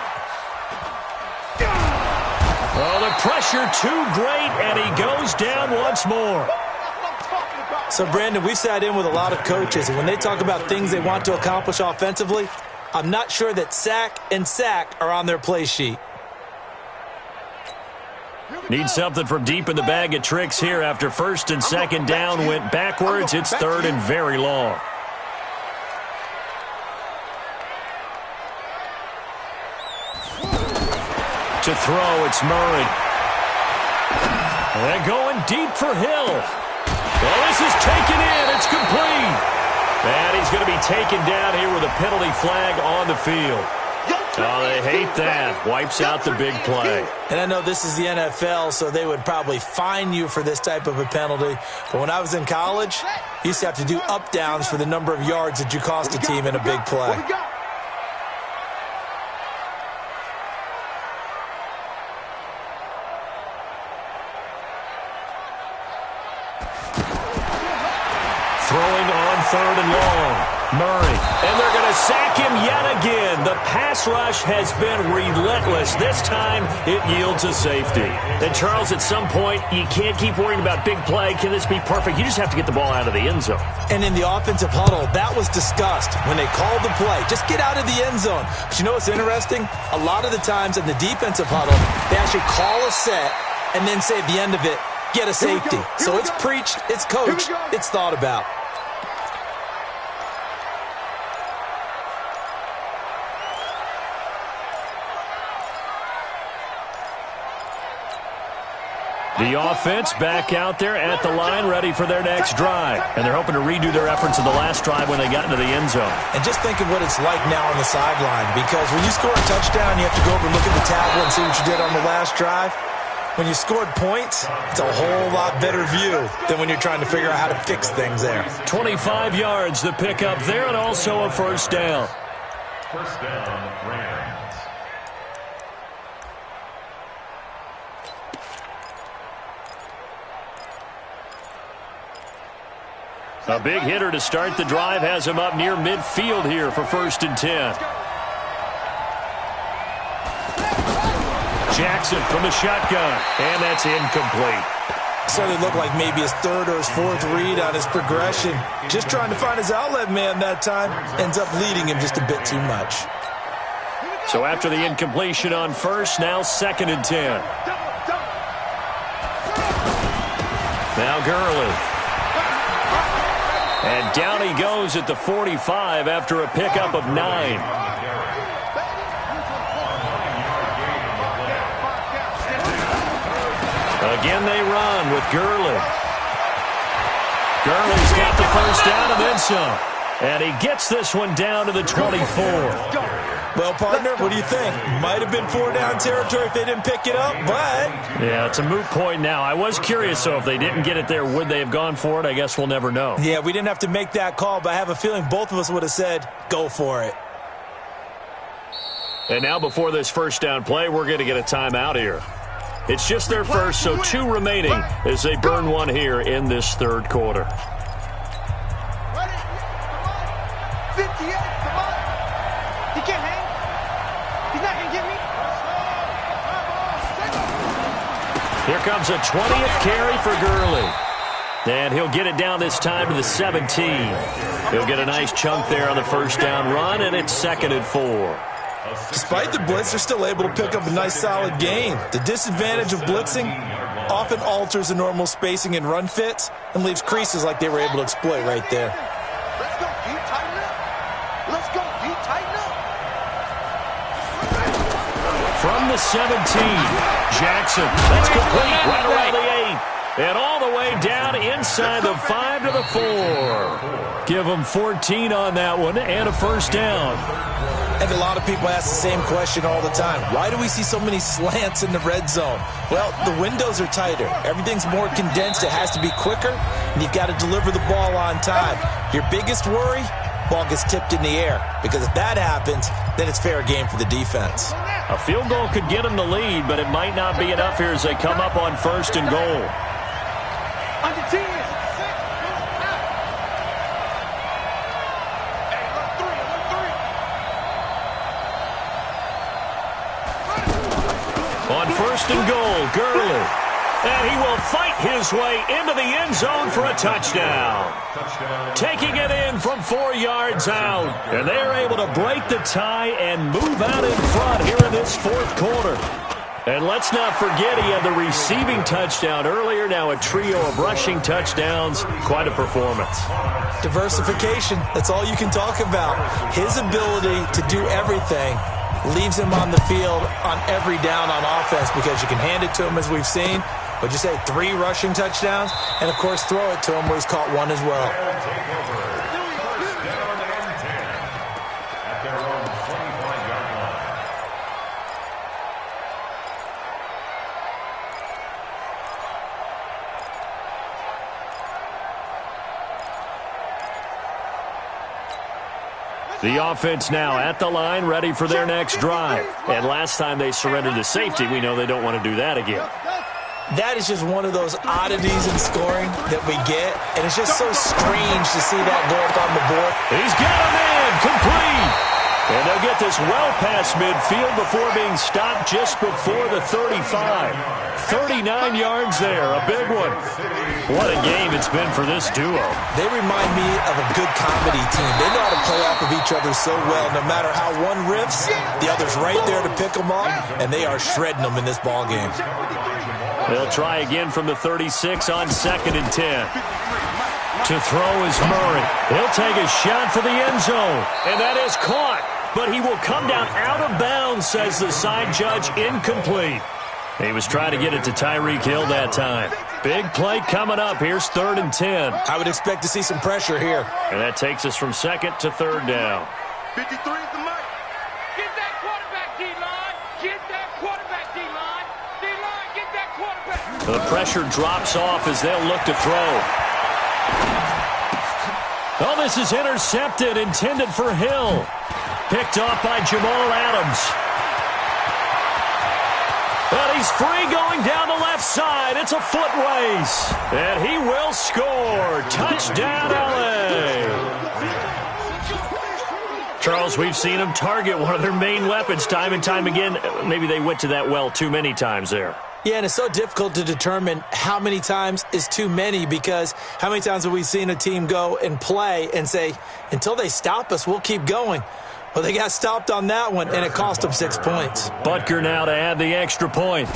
Oh, the pressure too great, and he goes down once more. So, Brandon, we sat in with a lot of coaches, and when they talk about things they want to accomplish offensively, I'm not sure that sack and sack are on their play sheet. Need something from deep in the bag of tricks here after 1st and 2nd down went backwards. It's 3rd and very long. To throw, it's Murray. They're going deep for Hill. Well, this is taken in. It's complete. And he's going to be taken down here with a penalty flag on the field. Oh, they hate that. Wipes out the big play. And I know this is the NFL, so they would probably fine you for this type of a penalty. But when I was in college, you used to have to do up-downs for the number of yards that you cost a team in a big play. Throwing on 3rd and long. Murray. And they're going to sack him yet again. The pass rush has been relentless. This time, it yields a safety. And, Charles, at some point, you can't keep worrying about big play. Can this be perfect? You just have to get the ball out of the end zone. And in the offensive huddle, that was discussed when they called the play. Just get out of the end zone. But you know what's interesting? A lot of the times in the defensive huddle, they actually call a set and then say at the end of it, get a safety. So it's preached, it's coached, it's thought about. The offense back out there at the line, ready for their next drive. And they're hoping to redo their efforts in the last drive when they got into the end zone. And just think of what it's like now on the sideline, because when you score a touchdown, you have to go over and look at the tablet and see what you did on the last drive. When you scored points, it's a whole lot better view than when you're trying to figure out how to fix things there. 25 yards, the pickup there, and also a first down. First down, Rams. A big hitter to start the drive has him up near midfield here for 1st and 10. Jackson from the shotgun, and that's incomplete. Started to look like maybe his 3rd or his 4th read on his progression. Just trying to find his outlet man that time. Ends up leading him just a bit too much. So after the incompletion on 1st, now 2nd and 10. Now Gurley. And down he goes at the 45 after a pickup of 9. Again they run with Gurley. Gurley's got the first down and then some. And he gets this one down to the 24. Well, partner, what do you think? Might have been 4-down territory if they didn't pick it up, but... Yeah, it's a moot point now. I was curious, so if they didn't get it there, would they have gone for it? I guess we'll never know. Yeah, we didn't have to make that call, but I have a feeling both of us would have said, go for it. And now before this first down play, we're going to get a timeout here. It's just their first, so 2 remaining as they burn one here in this 3rd quarter. 58, come on. He can't hang. He's not going to get me. Here comes a 20th carry for Gurley. And he'll get it down this time to the 17. He'll get a nice chunk there on the first down run, and it's 2nd and 4. Despite the blitz, they're still able to pick up a nice solid gain. The disadvantage of blitzing often alters the normal spacing and run fits and leaves creases like they were able to exploit right there. Let's go, D. Tighten up. Let's go, D. Tighten up. From the 17, Jackson. That's complete right around the 8. And all the way down inside the 5 to the 4. Give them 14 on that one and a first down. I think a lot of people ask the same question all the time. Why do we see so many slants in the red zone? Well, the windows are tighter. Everything's more condensed. It has to be quicker, and you've got to deliver the ball on time. Your biggest worry? Ball gets tipped in the air, because if that happens, then it's fair game for the defense. A field goal could get them the lead, but it might not be enough here as they come up on 1st and goal. Under 10. On 1st and goal, Gurley. And he will fight his way into the end zone for a touchdown. Taking it in from 4 yards out. And they're able to break the tie and move out in front here in this 4th quarter. And let's not forget he had the receiving touchdown earlier. Now a trio of rushing touchdowns. Quite a performance. Diversification. That's all you can talk about. His ability to do everything leaves him on the field on every down on offense, because you can hand it to him, as we've seen. What'd you say, 3 rushing touchdowns? And, of course, throw it to him where he's caught 1 as well. The offense now at the line, ready for their next drive. And last time they surrendered to safety, we know they don't want to do that again. That is just one of those oddities in scoring that we get, and it's just so strange to see that go up on the board. He's got a man, complete. And they'll get this well past midfield before being stopped just before the 35. 39 yards there, a big one. What a game it's been for this duo. They remind me of a good comedy team. They know how to play off of each other so well. No matter how one riffs, the other's right there to pick them up, and they are shredding them in this ball game. They'll try again from the 36 on 2nd and 10. To throw is Murray. He'll take a shot for the end zone, and that is caught. But he will come down out of bounds, says the side judge, incomplete. He was trying to get it to Tyreek Hill that time. Big play coming up. Here's 3rd and 10. I would expect to see some pressure here. And that takes us from 2nd to 3rd down. 53 is the mark. Get that quarterback, D-line. Get that quarterback, D-line. D-line, get that quarterback. The pressure drops off as they'll look to throw. Oh, this is intercepted, intended for Hill. Picked off by Jamal Adams. But he's free going down the left side. It's a foot race. And he will score. Touchdown, LA. Charles, we've seen them target one of their main weapons time and time again. Maybe they went to that well too many times there. Yeah, and it's so difficult to determine how many times is too many, because how many times have we seen a team go and play and say, until they stop us, we'll keep going. Well, they got stopped on that one, and it cost them 6 points. Butker now to add the extra point.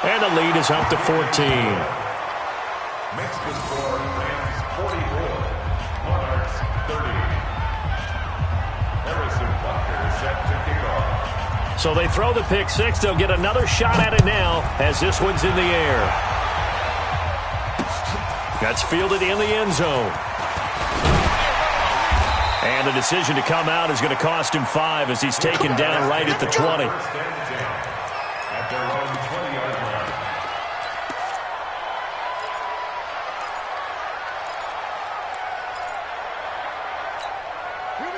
And the lead is up to 14. Mexican score, Rams 44, Monarchs 30. Harrison Butker set to kick off. So they throw the pick six. They'll get another shot at it now as this one's in the air. That's fielded in the end zone. And the decision to come out is going to cost him 5 as he's taken down right at the 20. At their own 20-yard line.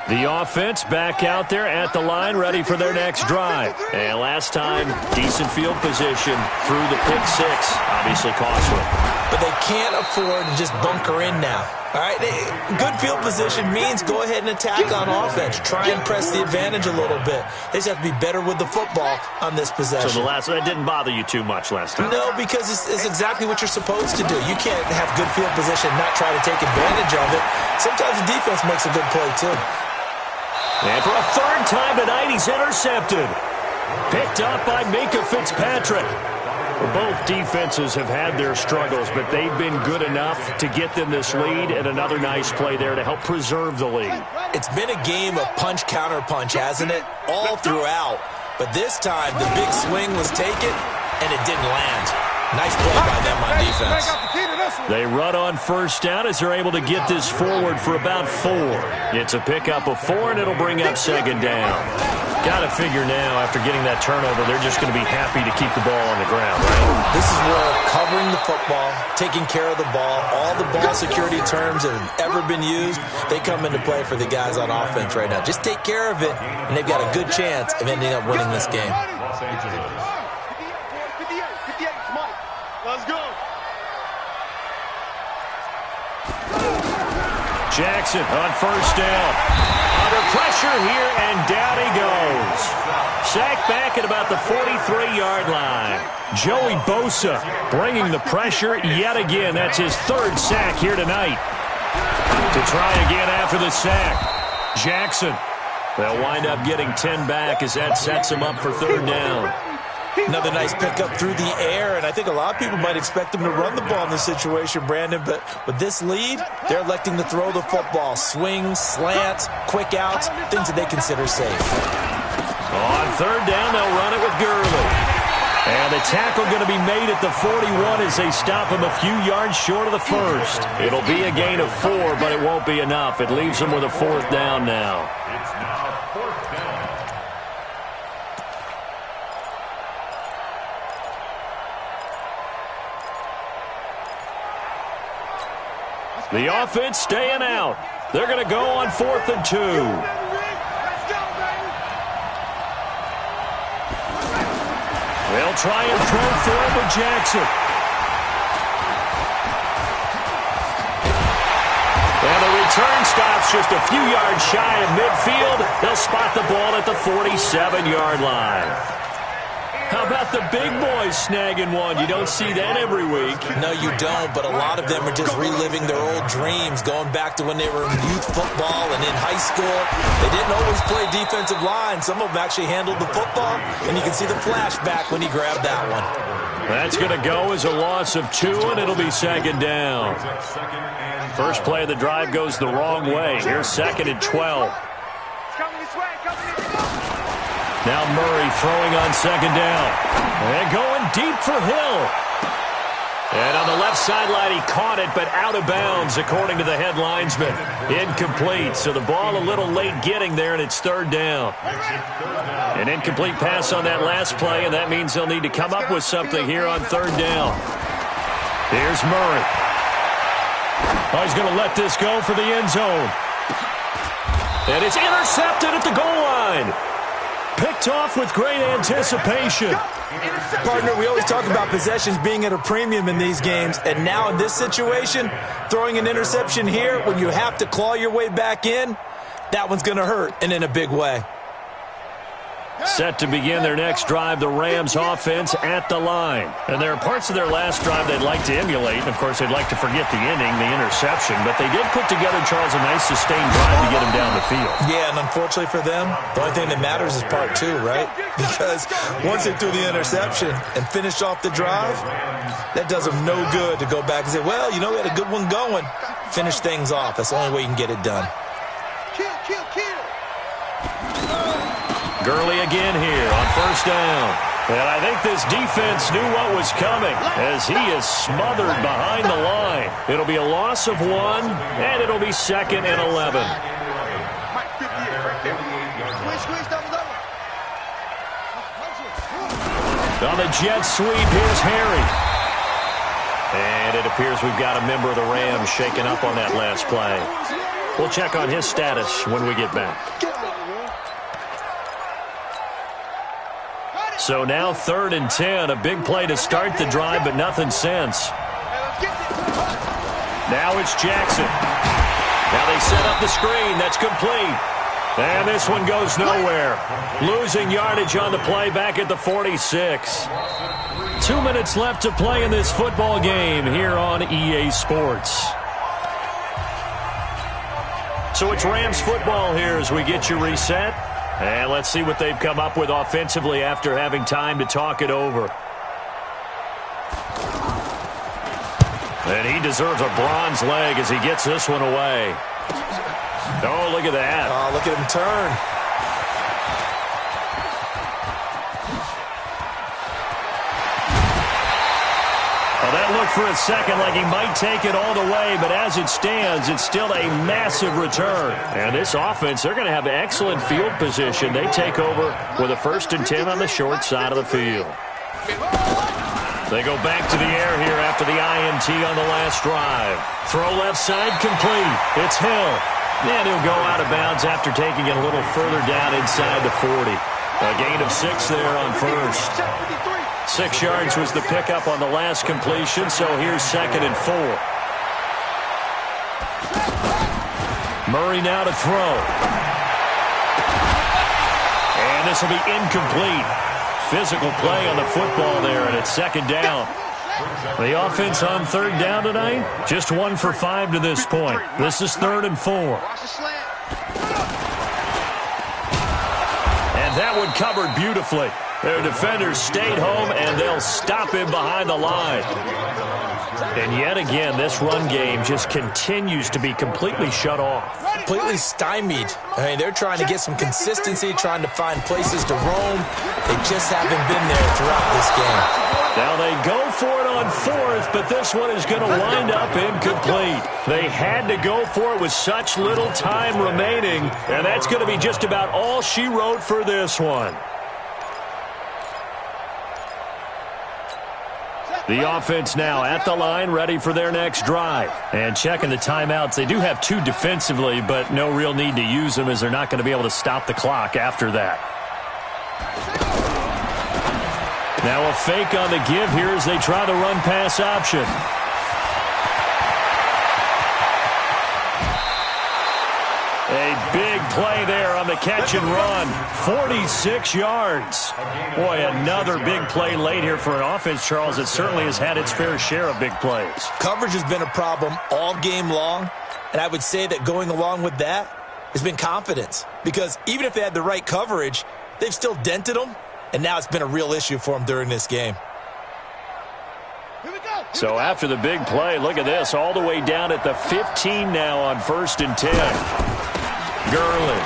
The offense back out there at the line, ready for their next drive. And last time, decent field position through the pick six. Obviously costly. But they can't afford to just bunker in now. All right, good field position means go ahead and attack on offense. Try and press the advantage a little bit. They just have to be better with the football on this possession. So that didn't bother you too much last time? No, because it's exactly what you're supposed to do. You can't have good field position and not try to take advantage of it. Sometimes the defense makes a good play, too. And for a 3rd time tonight, he's intercepted. Picked up by Minkah Fitzpatrick. Both defenses have had their struggles, but they've been good enough to get them this lead, and another nice play there to help preserve the lead. It's been a game of punch-counter-punch, hasn't it? All throughout. But this time, the big swing was taken, and it didn't land. Nice play by them on defense. They run on first down as they're able to get this forward for about 4. It's a pickup of 4, and it'll bring up second down. Got to figure now, after getting that turnover, they're just going to be happy to keep the ball on the ground, right? This is where covering the football, taking care of the ball, all the ball security terms that have ever been used, they come into play for the guys on offense right now. Just take care of it, and they've got a good chance of ending up winning this game. Los Angeles. 58, Mike. Let's go. Jackson on first down. Under pressure here, and down he goes. Sacked back at about the 43-yard line. Joey Bosa bringing the pressure yet again. That's his 3rd sack here tonight. To try again after the sack. Jackson. They'll wind up getting 10 back as that sets him up for 3rd down. Another nice pickup through the air, and I think a lot of people might expect him to run the ball in this situation, Brandon, but with this lead, they're electing to throw the football. Swings, slants, quick outs, things that they consider safe. On 3rd down, they'll run it with Gurley. And the tackle going to be made at the 41 as they stop him a few yards short of the 1st. It'll be a gain of 4, but it won't be enough. It leaves them with a 4th down now. It's now 4th down. The offense staying out. They're going to go on 4th and 2. They'll try and throw for him with Jackson. And the return stops just a few yards shy of midfield. They'll spot the ball at the 47-yard line. How about the big boys snagging one? You don't see that every week. No, you don't, but a lot of them are just reliving their old dreams, going back to when they were in youth football and in high school. They didn't always play defensive line. Some of them actually handled the football, and you can see the flashback when he grabbed that one. That's going to go as a loss of 2, and it'll be 2nd down. First play of the drive goes the wrong way. Here's 2nd and 12. Now Murray throwing on 2nd down. And going deep for Hill. And on the left sideline, he caught it, but out of bounds, according to the head linesman. Incomplete, so the ball a little late getting there, and it's 3rd down. An incomplete pass on that last play, and that means they'll need to come up with something here on 3rd down. Here's Murray. Oh, he's going to let this go for the end zone. And it's intercepted at the goal line. Picked off with great anticipation. Partner, we always talk about possessions being at a premium in these games, and now in this situation, throwing an interception here when you have to claw your way back in, that one's going to hurt, and in a big way. Set to begin their next drive, the Rams offense at the line. And there are parts of their last drive they'd like to emulate. And, of course, they'd like to forget the inning, the interception. But they did put together, Charles, a nice sustained drive to get him down the field. Yeah, and unfortunately for them, the only thing that matters is part 2, right? Because once they threw the interception and finished off the drive, that does them no good to go back and say, well, you know, we had a good one going. Finish things off. That's the only way you can get it done. Gurley again here on 1st down. And I think this defense knew what was coming as he is smothered behind the line. It'll be a loss of 1, and it'll be 2nd and 11. On the jet sweep, here's Harry. And it appears we've got a member of the Rams shaken up on that last play. We'll check on his status when we get back. So now 3rd and 10, a big play to start the drive, but nothing since. Now it's Jackson. Now they set up the screen. That's complete. And this one goes nowhere. Losing yardage on the play back at the 46. 2 minutes left to play in this football game here on EA Sports. So it's Rams football here as we get you reset. And let's see what they've come up with offensively after having time to talk it over. And he deserves a bronze leg as he gets this one away. Oh, look at that. Oh, look at him turn. A Well, that looked for a second like he might take it all the way, but as it stands, it's still a massive return. And this offense, they're going to have excellent field position. They take over with a 1st and 10 on the short side of the field. They go back to the air here after the INT on the last drive. Throw left side complete. It's Hill. And he'll go out of bounds after taking it a little further down inside the 40. A gain of 6 there on first. 6 yards was the pickup on the last completion, so here's 2nd and 4. Murray now to throw. And this will be incomplete. Physical play on the football there, and it's 2nd down. The offense on 3rd down tonight, just 1 for 5 to this point. This is 3rd and 4. And that one covered beautifully. Their defenders stayed home, and they'll stop him behind the line. And yet again, this run game just continues to be completely shut off. Completely stymied. I mean, they're trying to get some consistency, trying to find places to roam. They just haven't been there throughout this game. Now they go for it on 4th, but this one is going to wind up incomplete. They had to go for it with such little time remaining, and that's going to be just about all she wrote for this one. The offense now at the line, ready for their next drive. And checking the timeouts. They do have 2 defensively, but no real need to use them as they're not going to be able to stop the clock after that. Now a fake on the give here as they try the run-pass option. A big play there on the catch and run. 46 yards. Boy, another big play late here for an offense, Charles, that certainly has had its fair share of big plays. Coverage has been a problem all game long, and I would say that going along with that has been confidence. Because even if they had the right coverage, they've still dented them, and now it's been a real issue for them during this game. So after the big play, look at this, all the way down at the 15 now on 1st and 10. Gurley.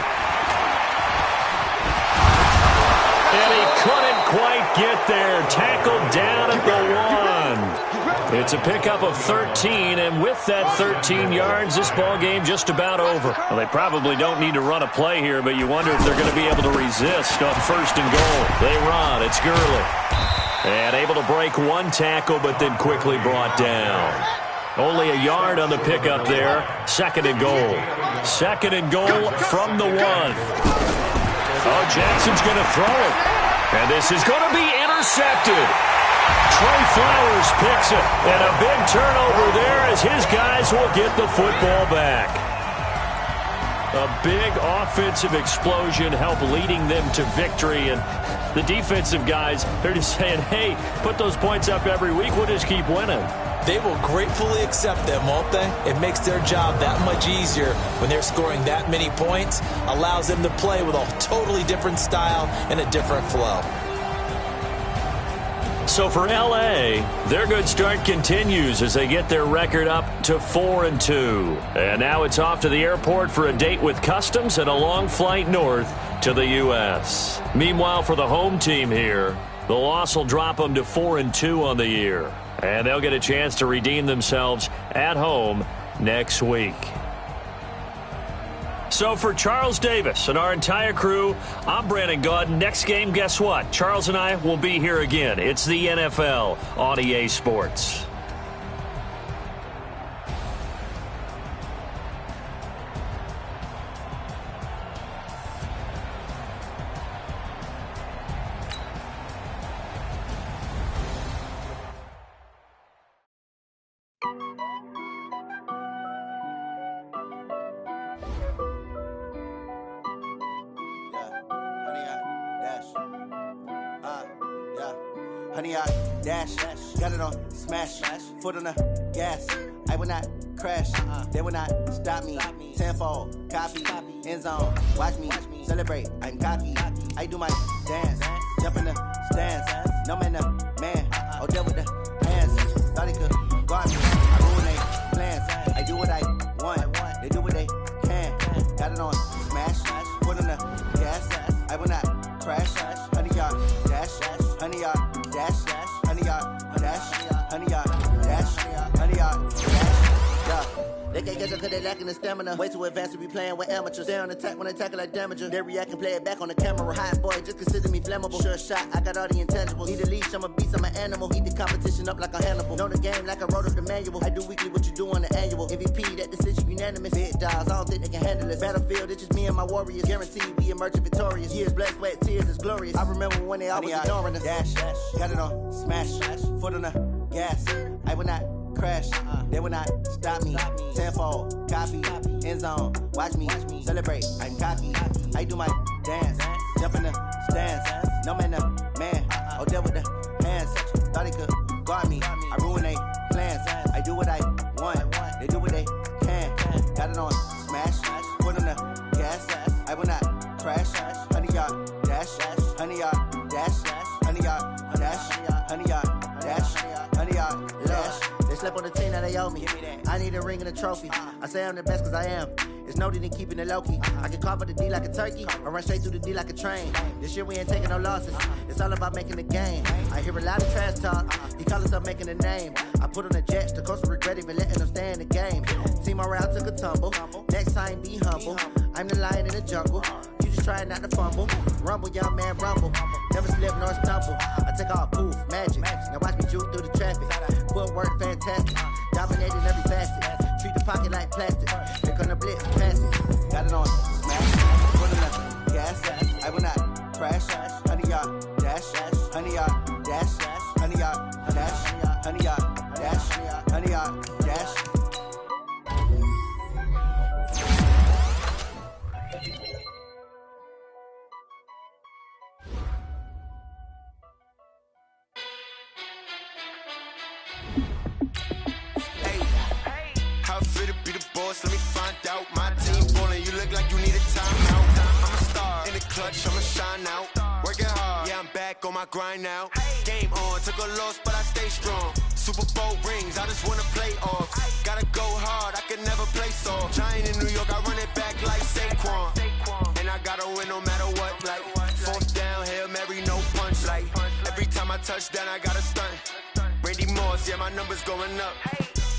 And he couldn't quite get there. Tackled down at the 1. It's a pickup of 13, and with that 13 yards, this ball game just about over. Well, they probably don't need to run a play here, but you wonder if they're going to be able to resist on 1st and goal. They run. It's Gurley. And able to break 1 tackle, but then quickly brought down. Only a yard on the pickup there. 2nd and goal. 2nd and goal from the 1. Oh, Jackson's going to throw it. And this is going to be intercepted. Trey Flowers picks it. And a big turnover there as his guys will get the football back. A big offensive explosion helped leading them to victory. And the defensive guys, they're just saying, hey, put those points up every week. We'll just keep winning. They will gratefully accept them, won't they? It makes their job that much easier when they're scoring that many points. Allows them to play with a totally different style and a different flow. So for L.A., their good start continues as they get their record up to 4-2. And now it's off to the airport for a date with Customs and a long flight north to the U.S. Meanwhile, for the home team here, the loss will drop them to 4-2 on the year. And they'll get a chance to redeem themselves at home next week. So for Charles Davis and our entire crew, I'm Brandon Gaudin. Next game, guess what? Charles and I will be here again. It's the NFL on EA Sports. Honey, I dash, got it on smash, foot on the gas. I will not crash, they will not stop me. Tenfold, copy, end zone, watch me celebrate. I'm cocky, I do my dance, jump in the stands. No man, man, oh, deal with the hands. Thought he could guard me, I ruin their plans. I do what I want, they do what they can. Got it on smash, foot on the gas. I will not crash, honey, y'all dash, honey, y'all dash, honey, y'all dash, honey, y'all They can't catch up cause they lacking the stamina. Way too advanced to be playing with amateurs. Stay on attack when attacking like damager. They react and play it back on the camera. Hot boy, just consider me flammable. Sure shot, I got all the intangibles. Need a leash, I'm a beast, I'm an animal. Eat the competition up like a Hannibal. Know the game like I wrote up the manual. I do weekly what you do on the annual. MVP, that decision unanimous. Big dogs, I don't think they can handle it. Battlefield, it's just me and my warriors. Guaranteed we emerging victorious. Years, blood, sweat, tears, it's glorious. I remember when they always ignoring us. Dash, got it on, smash, foot on the gas. I will not crash, they will not stop me. Tenfold, copy, end zone, watch me celebrate. I'm cocky, I do my dance, jump in the stands. No man, the man, oh, deal with the hands. Thought he could guard me, I ruin they plans. I do what I want, they do what they can. Got it on, smash, foot on the gas. I will not crash, 100-yard dash, 100-yard dash, 100-yard dash, 100-yard dash, 100-yard dash. They slept on the team that they owe me. I need a ring and a trophy. I say I'm the best cause I am. It's noted in keeping it low-key. I can carve up the D like a turkey or run straight through the D like a train. This year we ain't taking no losses. It's all about making the game. I hear a lot of trash talk. He call himself making a name. I put on the Jets. The coach will regret even letting them stay in the game. Team morale took a tumble. Next time be humble. I'm the lion in the jungle. You just try not to fumble. Rumble, young man, rumble. Never slip nor stumble. I take off, poof, magic. Now watch me juke through the traffic. Footwork fantastic. Dominating every facet. Treat the pocket like plastic. They're gonna blitz, pass it. Got it on, smash. Put in the gas. I will not crash. 100-yard dash. 100-yard dash. 100-yard dash. 100-yard dash. 100-yard dash. Let me find out. My team ballin', you look like you need a timeout. I'm a star in the clutch, I'ma shine out. Working hard, yeah, I'm back on my grind now. Game on, took a loss, but I stay strong. Super Bowl rings, I just wanna play off. Gotta go hard, I can never play soft. Giant in New York, I run it back like Saquon. And I gotta win no matter what, like fourth down, Hail Mary, no punch. Like every time I touch down, I gotta stunt. Randy Moss, yeah, my numbers going up.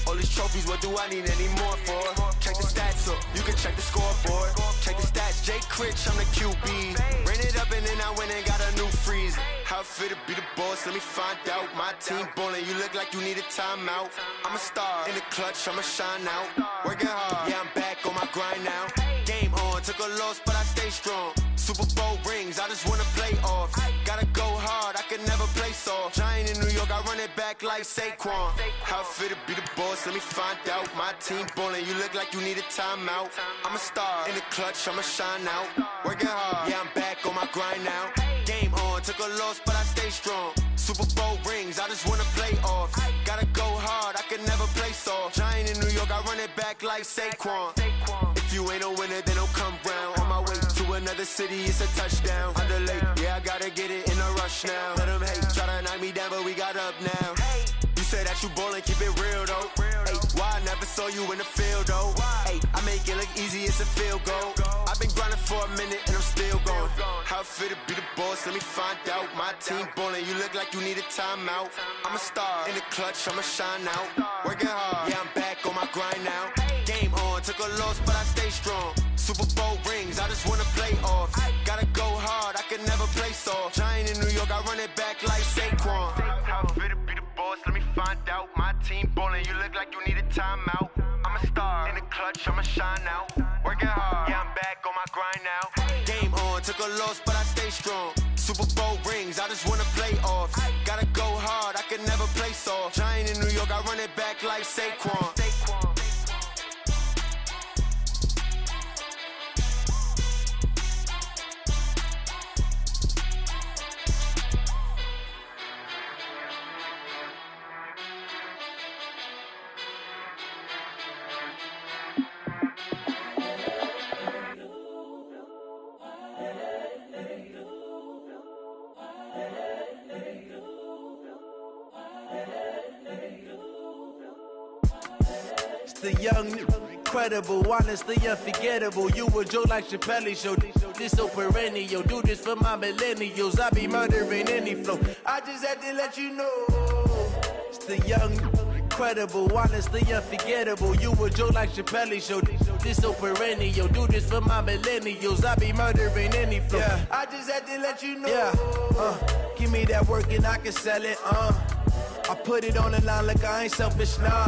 All these trophies, what do I need any more for? Check the stats up, you can check the scoreboard. Check the stats, Jay Critch, I'm the QB. Ran it up and then I went and got a new freeze. How fit to be the boss, let me find out. My team ballin', you look like you need a timeout. I'm a star in the clutch, I'ma shine out. Working hard, yeah, I'm back on my grind now. Game on, took a loss, but I stay strong. Super Bowl rings, I just wanna play off. Gotta go hard, I can never play soft. Giant in New York, I run it back like Saquon. How fit to be the boss, let me find out. My team ballin', you look like you need a timeout. I'm a star in the clutch, I'ma shine out. Working hard, yeah, I'm back on my grind now. Game on, took a loss, but I stay strong. Super Bowl rings, I just wanna play off. Gotta go hard, I can never play soft. Giant in New York, I run it back like Saquon. If you ain't a winner, then don't come round. On my way to another city, it's a touchdown. Underlay, yeah, I gotta get it in a rush now. Let them hate, try to knock me down, but we got up now. You say that you ballin', keep it real though. Hey, why I never saw you in the field though? Hey, I make it look easy, it's a field goal. I've been grinding for a minute and I'm still going. How fit to be the boss, let me find out. My team ballin', you look like you need a timeout. I'm a star in the clutch, I'ma shine out. Working hard, yeah, I'm back on my grind now. Game on, took a loss, but I stay strong. Super Bowl rings, I just wanna play off. Gotta go hard, I can never play soft. Giant in New York, I run it back like Saquon. How fit to be the boss, let me find out. My team ballin', you look like you need a timeout. I'm a star in the clutch, I'ma shine out. Working hard, yeah, I'm back on my grind now. Game on, took a loss, but I stay strong. Super Bowl rings, I just wanna play off. Gotta go hard, I can never play soft. Giant in New York, I run it back like Saquon. The young, incredible, honestly unforgettable. You a joke like Chappelle Show. This so perennial. Do this for my millennials. I be murdering any flow. I just had to let you know. It's the young, incredible, honestly unforgettable. You a joke like Chappelle show. This so perennial. Do this for my millennials. I be murdering any flow. Yeah. I just had to let you know. Yeah. Give me that work and I can sell it. I put it on the line like I ain't selfish, nah.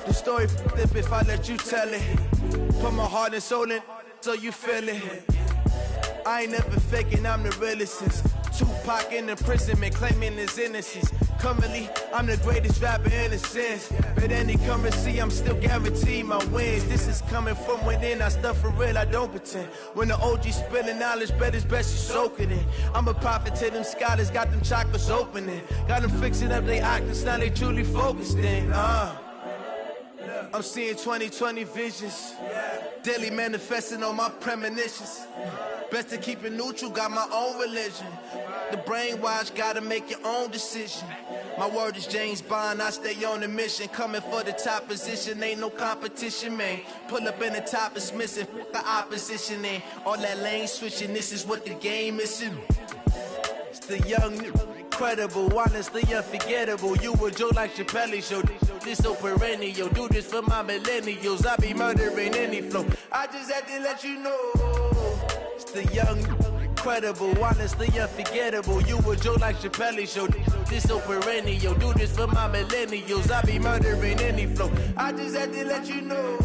The story flip if I let you tell it. Put my heart and soul in so you feel it. I ain't never faking, I'm the realest since Tupac in imprisonment, claiming his innocence. Currently, I'm the greatest rapper in a sense. But any currency, I'm still guaranteed my wins. This is coming from within, I stuff for real, I don't pretend. When the OG spilling knowledge, bet it's best you soak it in. I'm a prophet to them scholars, got them chakras opening. Got them fixing up they octaves, now they truly focused in. I'm seeing 2020 visions. Daily manifesting on my premonitions. Best to keep it neutral, got my own religion. The brainwash, gotta make your own decision. My word is James Bond, I stay on the mission. Coming for the top position, ain't no competition, man. Pull up in the top, it's missing, the opposition ain't. All that lane switching, this is what the game is. It's the young, incredible, honestly unforgettable. You a joke like Chappelle show. This so perennial. Do this for my millennials. I be murdering any flow. I just had to let you know. It's the young, incredible, honestly unforgettable. You a joke like Chappelle show. This so perennial. Do this for my millennials. I be murdering any flow. I just had to let you know.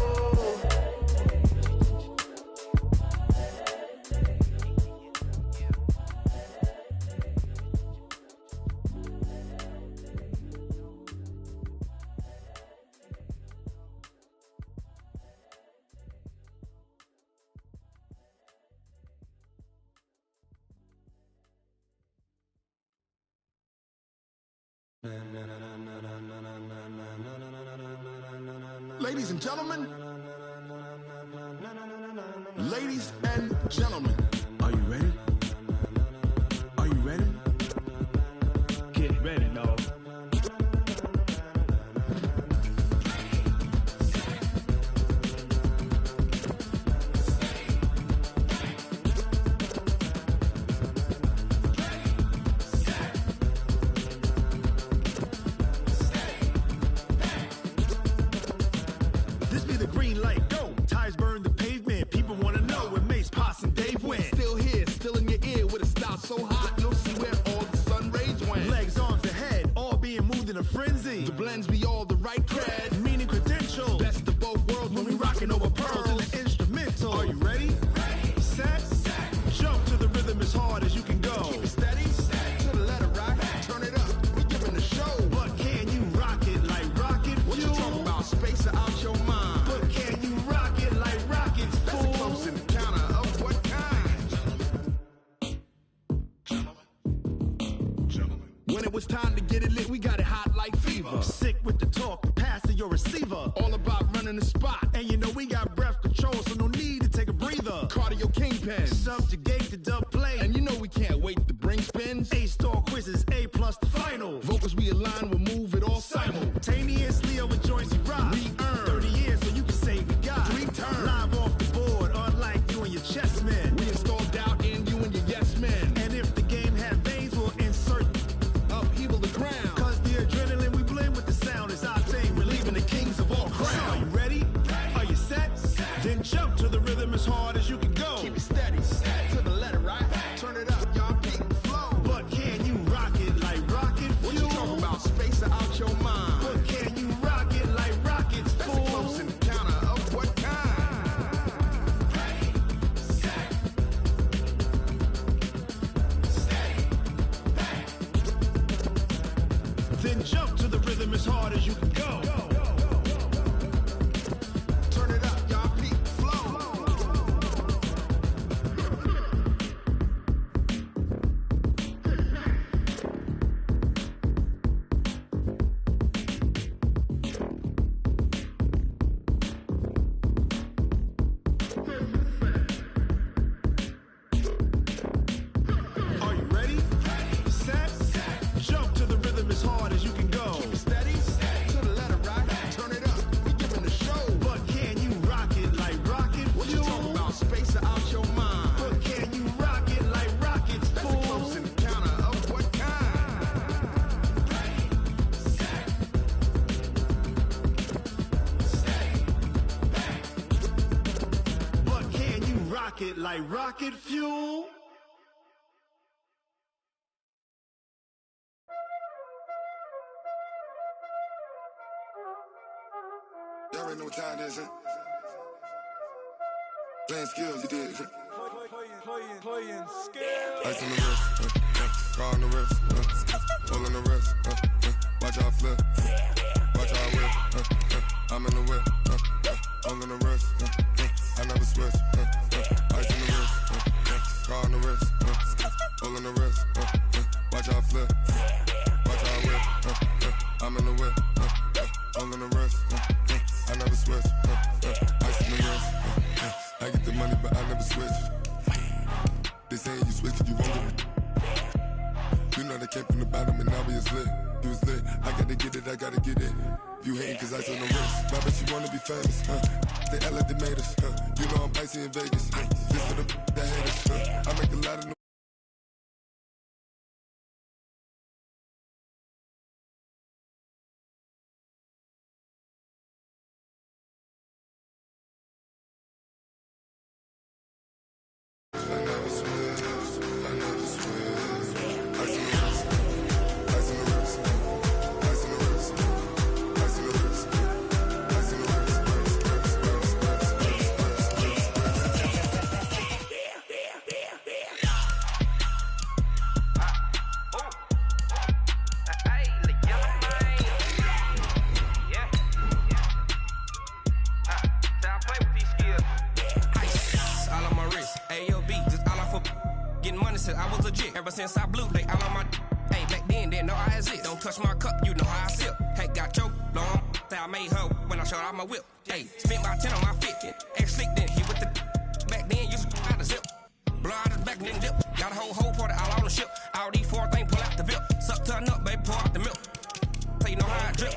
Ladies and gentlemen, ladies and gentlemen, are you ready? Are you ready? Get ready, dog. So hot, you'll see where all the sun rays went. Legs, arms, ahead, all being moved in a frenzy. The blends be all the right cred, meaning credentials. Best of both worlds when we rockin' over pearls in the instrumental. Are you ready? Ready. Set. Jump to the rhythm as hard as you can go. Keep it steady. To the letter rock. Turn it up. We giving the show. But can you rock it like rocket fuel? What you talking about? Space or out your mind? But can you rock it like rockets, fool? That's a close encounter of what kind? When it was time to get it lit, we got it hot like fever. Sick with the talk, pass to your receiver. All about running the spot. And you know we got breath control, so no need to take a breather. Cardio kingpin, subjugate the dub play. And you know we can't wait to bring spins. A-star quizzes, A+ the final. Vocals we align, we'll move it all simultaneously over joints we rock. We earn 30 years, so you can say we got 3 turns. Live off the board, unlike you and your chess men. We install doubt in you and your yes men. And if the game had veins, we'll insert upheaval the ground. Cause the adrenaline we blend with the sound is our thing. We're leaving the kings of all crowns. So are you ready? Are you set? Then jump to the rhythm as hard as you can go. Keep it steady. To rocket like rocket fuel. Y'all already know what time it is, huh? Playing skills, you did. Playing skills. Ice on the wrist, car on the wrist, roll on the wrist, watch how I flip, watch how I whip, I'm in the whip, roll on the wrist, I never switch, ice on the wrist, car on the wrist, roll on the wrist, watch how I flip, watch how I whip, I'm in the whip, roll on the wrist, I never switch, ice on the wrist, I get the money but I never switch. They saying you switch it, you won't get it. You know they came from the bottom and now we is lit. You was lit, I gotta get it, I gotta get it. You hating cause ice on the wrist. I bet you wanna be famous, They act like they made us, You know I'm icy in Vegas, This for the that hate us, I make a lot of noise. Since I blew, they all on my hey, back then, didn't know I had it. Don't touch my cup, you know how I sip. Hey, got choked, long, say I made her when I showed out my whip. Hey, spent about 10 on my fit, ex slick, then hit with the back then, used to out the zip. Blow out his back, then dip. Got a whole party all on the ship. All these four things, pull out the VIP. Suck to a nut, baby, pour out the milk. So you know how I drip,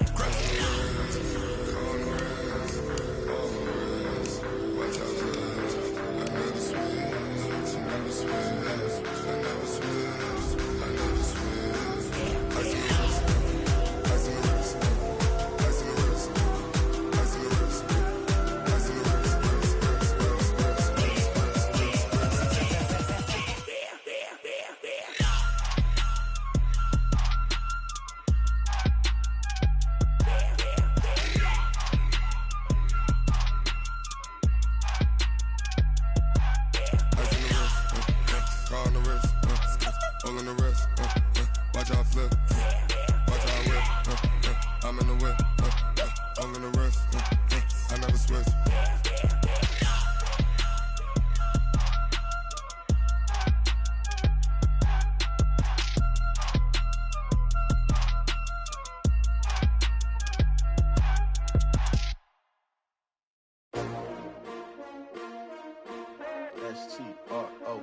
S-T-R-O.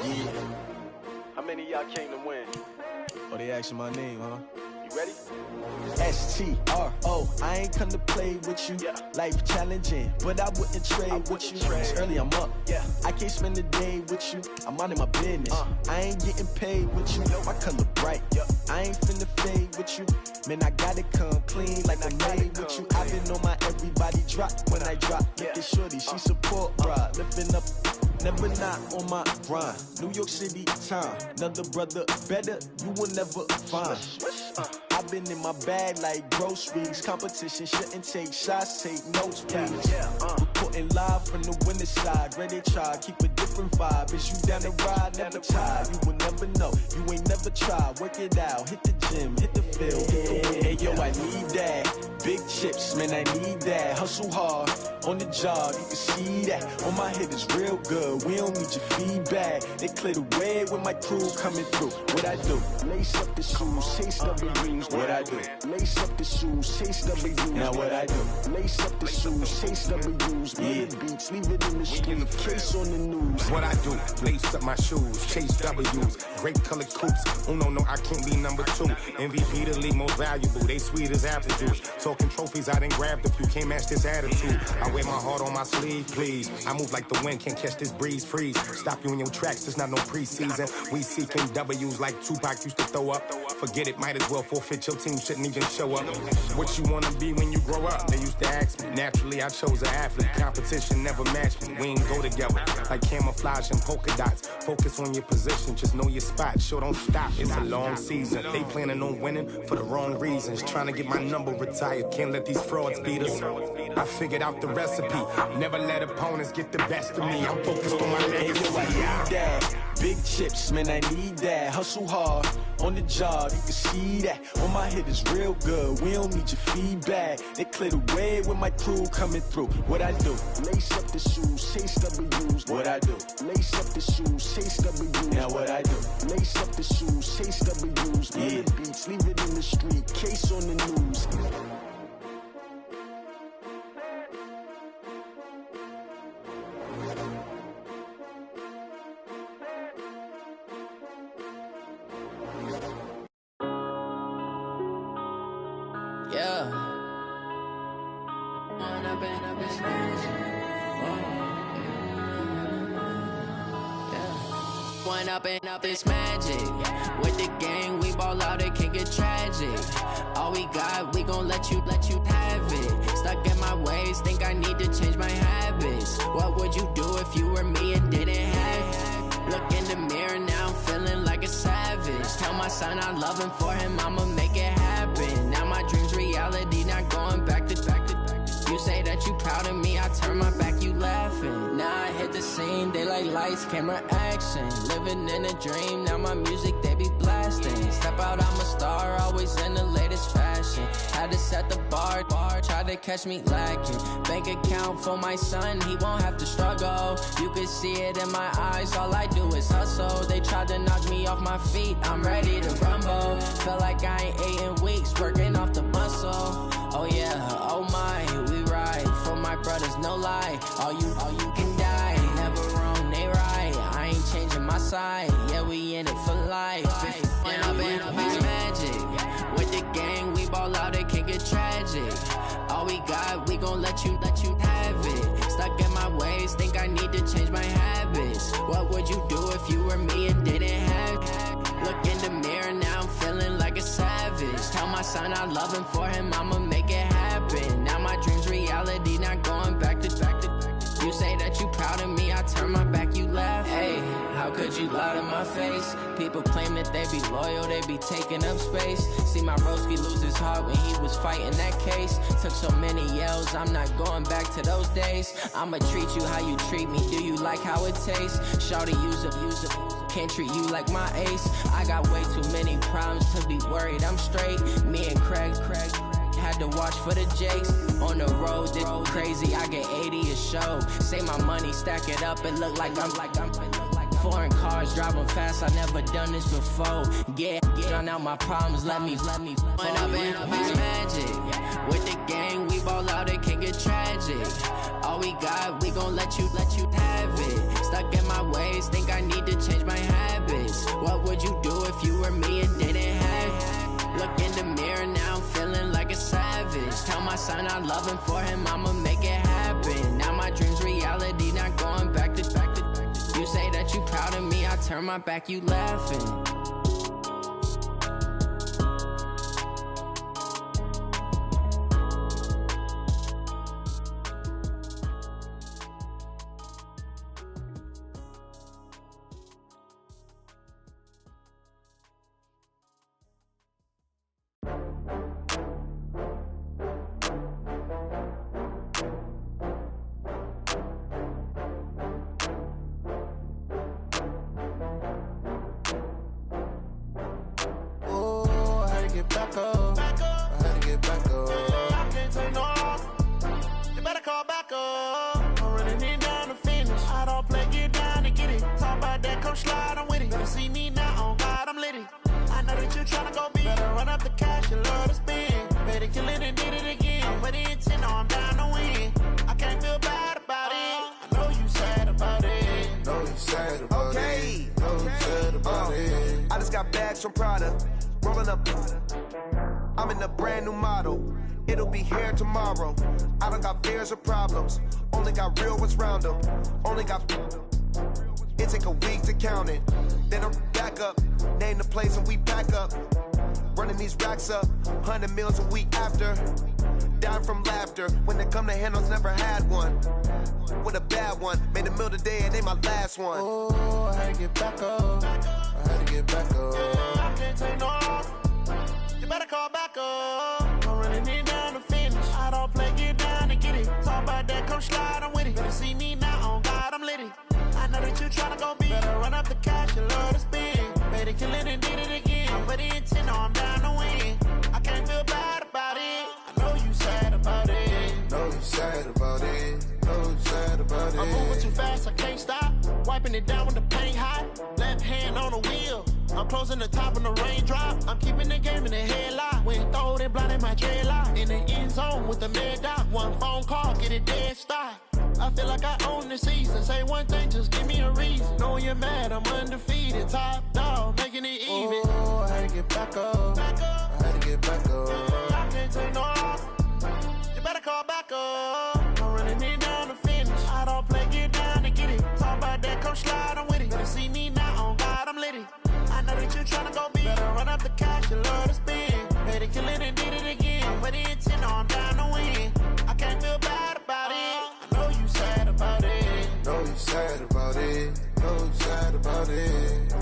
Yeah. How many of y'all came to win? Oh, they asking my name, huh? You ready? S-T-R-O. I ain't come to play with you. Yeah. Life challenging, but I wouldn't trade with you. It's early, I'm up. Yeah. I can't spend the day with you. I'm minding my business. I ain't getting paid with you. My color bright. I ain't finna fade with you. Man, I gotta come clean like I'm made with you. I've been on my everybody drop when I drop. Look at shorty, she support, bruh. Lifting up, never not on my grind. New York City time, another brother better, you will never find. I've been in my bag like groceries. Competition shouldn't take shots, take notes, please. Reporting live from the winning side. Ready to try, keep a different vibe. Is you down the ride, never tired. You will never know, you ain't never tried. Work it out, hit the gym, hit the field, hit the wind. Hey yo, I need that. Big chips, man, I need that. Hustle hard, on the job, you can see that. On my head is real good, we don't need your feedback. They clear the way when my crew coming through. What I do? Lace up the shoes, chase W's. What I do? Lace up the shoes, chase W's. Now what I do? Lace up the shoes, chase W's. Yeah. Beats, leave it in the street, case on the news. What I do? Lace up my shoes, chase W's. Great colored coops. Oh no, I can't be number 2. MVP the league most valuable. They sweet as apple juice. Talking trophies, I done grabbed a few. Can't match this attitude. I wear my heart on my sleeve, please. I move like the wind, can't catch this breeze. Freeze. Stop you in your tracks, it's not no preseason. We seeking W's like Tupac used to throw up. Forget it, might as well forfeit. Your team shouldn't even show up. What you wanna be when you grow up? They used to ask me. Naturally, I chose an athlete. Competition never match me. We ain't go together like camouflage and polka dots. Focus on your position, just know your spot. Sure, don't stop. It's a long season. They planning on winning for the wrong reasons. Trying to get my number retired. Can't let these frauds beat us. I figured out the recipe. Never let opponents get the best of me. I'm focused on my legacy. Big chips, man, I need that. Hustle hard on the job, you can see that. On my head is real good, we don't need your feedback. They clear the way with my crew coming through. What I do? Lace up the shoes, chase W's. What I do? Lace up the shoes, chase W's. Now what I do? Lace up the shoes, chase W's. Yeah. Beats, leave it in the street, case on the news. Up this magic. With the gang, we ball out, it can get tragic. All we got, we gon' let you have it. Stuck in my ways, think I need to change my habits. What would you do if you were me and didn't have it? Look in the mirror, now I'm feeling like a savage. Tell my son I love him, for him I'ma make it happen. Now my dream's reality, not going back to. You say that you proud of me, I turn my back, you laughing. Now I hit the scene, they like lights, camera, action. Living in a dream, now my music, they be blasting. Step out, I'm a star, always in the latest fashion. Had to set the bar, try to catch me lacking. Bank account for my son, he won't have to struggle. You can see it in my eyes, all I do is hustle. They tried to knock me off my feet, I'm ready to rumble. Feel like I ain't ate in weeks, working off the muscle. Oh yeah, oh my, we ride for my brothers, no lie. All you can die, never wrong, they right. I ain't changing my side, yeah, we in it for life. When up it's magic. With the gang, we ball out, it can get tragic. All we got, we gon' let you have it. Stuck in my ways, think I need to change my habits. What would you do if you were me and didn't have it? Look in the mirror, now I'm feeling like a savage. Tell my son I love him, for him I'ma make it happen. Now my dream's reality, not going back to. You say that you proud of me, I turn my back, you laugh. Hey, how could you lie to my face? People claim that they be loyal, they be taking up space. See my broski lose his heart when he was fighting that case. Took so many yells, I'm not going back to those days. I'ma treat you how you treat me, do you like how it tastes? Shawty, use it. Can't treat you like my ace. I got way too many problems to be worried, I'm straight. Me and Craig had to watch for the Jakes. On the road, this crazy, I get 80 a show. Say my money, stack it up, it look like I'm foreign cars, driving fast, I never done this before. Get on out my problems, let me When up in it's magic. With the gang, we ball out, it can get tragic. All we got, we gon' let you have it. Stuck in my ways, think I need to change my habits. What would you do if you were me and didn't have it? Look in the mirror, now I'm feeling like a savage. Tell my son I love him, for him I'ma make it happen. Now my dream's reality, not going back to. You say that you proud of me, I turn my back, you laughing. From Prada, rolling up. I'm in a brand new model. It'll be here tomorrow. I don't got fears or problems. Only got real ones round them. Only got. It take a week to count it. Then I'm back up. Name the place and we back up. Running these racks up. 100 meals a week after. Dying from laughter. When they come to handles, never had one. With a one. Made the meal today and they my last one. Oh, I had to get back up. I had to get back up. I can't take no off. You better call back up. I'm running it down to finish. I don't play, get down to get it. Talk about that, come slide, I'm with it. Better see me now, on God, I'm litty. I know that you tryna go big. Better run up the cash, you love to spend. Better kill it and did it again. I put in 10, I'm down to win. I can't feel bad about it. I know you sad about it. Know you sad about it. Know you sad about it. I'm moving too fast, I can't stop. Wiping it down with the paint hot. Left hand on the wheel. I'm closing the top of the raindrop. I'm keeping the game in the headlock. When throwed and blinded my dreadlock. In the end zone with the mad dot. One phone call, get it dead stop. I feel like I own the season. Say one thing, just give me a reason. Knowing you're mad, I'm undefeated. Top dog, making it even. Oh, I had to get back up. I had to get back up. I can't take no off. You better call back up. I'm running it down to finish. I don't play, get down to get it. Talk about that, come slide, I'm with it. Better see me now, on God, I'm litty. I know that you tryna go big. Better run up the cash, you love to spend. Better kill it and did it again. Put in 10, I'm down to win. I can't feel bad about it. I know you sad about it. Know you sad about it. Know you sad about it.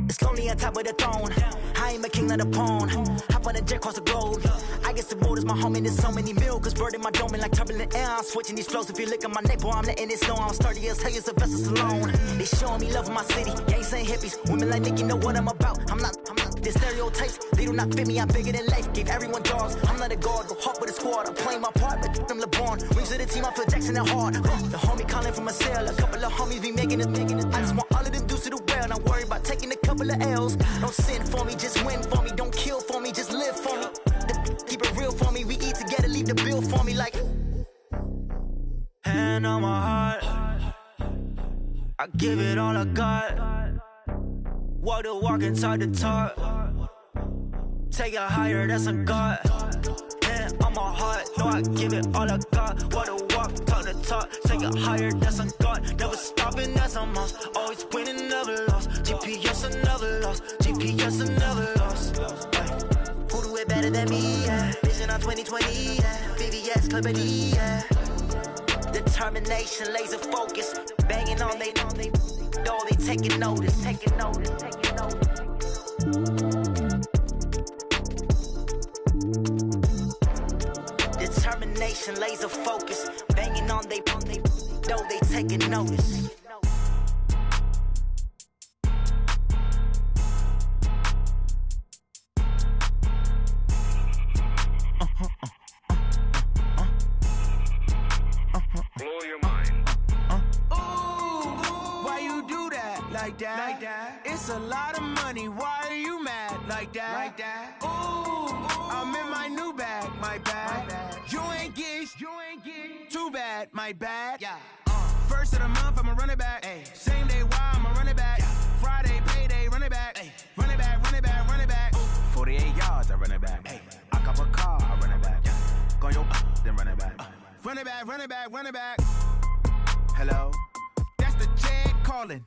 It's lonely on top of the throne. I ain't a king of the pawn. Hop on a jet across the globe. I guess the road is my home and there's so many milk. Bird in my dome and like turbulent air. I'm switching these flows. If you look at my neck, boy, I'm letting it snow. I'm sturdy as hell, as a vessel alone. They showing me love in my city. Gangs ain't hippies. Women like Nick, you know what I'm about. I'm not. The stereotypes, they do not fit me. I'm bigger than life. Gave everyone dogs. I'm not a guard, go hawk with a squad. I'm playing my part, but them LeBron. Rings of the team, I feel Jackson and hard. The homie calling from a cell. A couple of homies be making it. I just want all of them dudes to do well. Not worry about taking a couple of L's. Don't sin for me, just win for me. Don't kill for me, just live for me. Keep it real for me. We eat together, leave the bill for me like. Hand on my heart, I give it all I got. Walk the walk and talk the talk. Take it higher, that's a God. Hand on my heart, no, I give it all I got. Walk the walk, talk the talk. Take it higher, that's a God. Never stopping, that's a must. Always winning, never lost. GPS, I never lost. GPS, I never lost. Who do it better than me? Yeah. Vision on 2020, yeah. VVS, Clippity, yeah. Determination, laser focus. Banging on they door, they taking notice, taking notice, taking notice. Determination, laser focus. Banging on they door, they taking notice. Blow your mind. Why you do that? Like that? It's a lot of money. Why are you mad? Like that? Ooh, I'm in my new bag. My bad. You ain't get too bad. My bad. Yeah. First of the month, I'ma run it back. Ay. Same day, why I'ma run it back. Yeah. Friday, payday, run it back. Ay. Run it back, run it back, run it back. 48 yards, I run it back. Ay. I cop a car, I run it back. Yeah. Go your then run it back. Run it back, run it back, run it back. Hello? That's the check calling.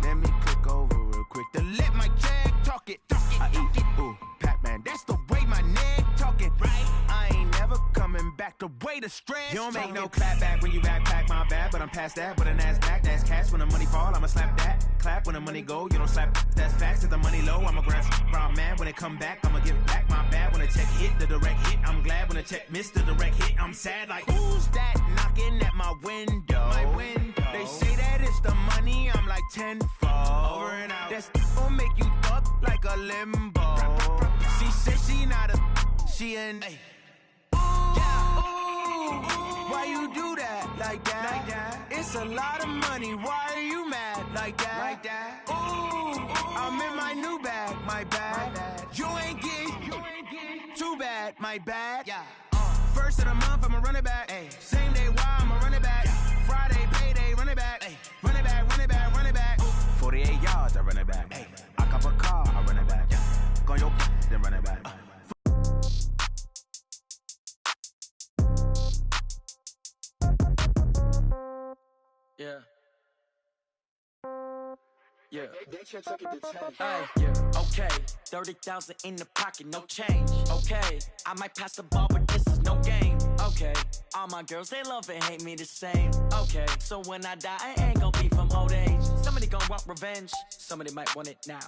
Let me click over real quick to let my check talk it. I eat it. Ooh, Pac-Man, that's the way my neck talking. Right? I ain't never coming back the way the stress. You don't make no clap back when you backpack, my bad. But I'm past that, but a NASDAQ, that's cash. When the money fall, I'ma slap that. Clap when the money go, you don't slap. That's facts. If the money low, I'ma grab brown man. When it come back, I'ma give back my bad. When the check hit, the direct hit. I'm glad when the check missed the direct hit. I'm sad like, who's that knocking at my window? My window. They say that it's the money, I'm like tenfold. Over and out. That's gon' make you up like a limbo. She said she not a, she an. Ay. Why you do that? Like that? It's a lot of money. Why are you mad? Like that? Ooh, I'm in my new bag. My bad. You ain't get too bad. My bad. Yeah. First of the month, I'ma run it back. Ay. Same day, why I'ma run it back. Yeah. Friday, payday, run it back. Ay. Run it back, run it back, run it back. 48 yards, I run it back. Hey, I cop a car, I run it back. Go on your then run it back. Yeah. Yeah. Hey, yeah. Okay. 30,000 in the pocket, no change. Okay. I might pass the ball, but this is no game. Okay. All my girls, they love and hate me the same. Okay. So when I die, I ain't gon' be from old age. Somebody gon' want revenge. Somebody might want it now.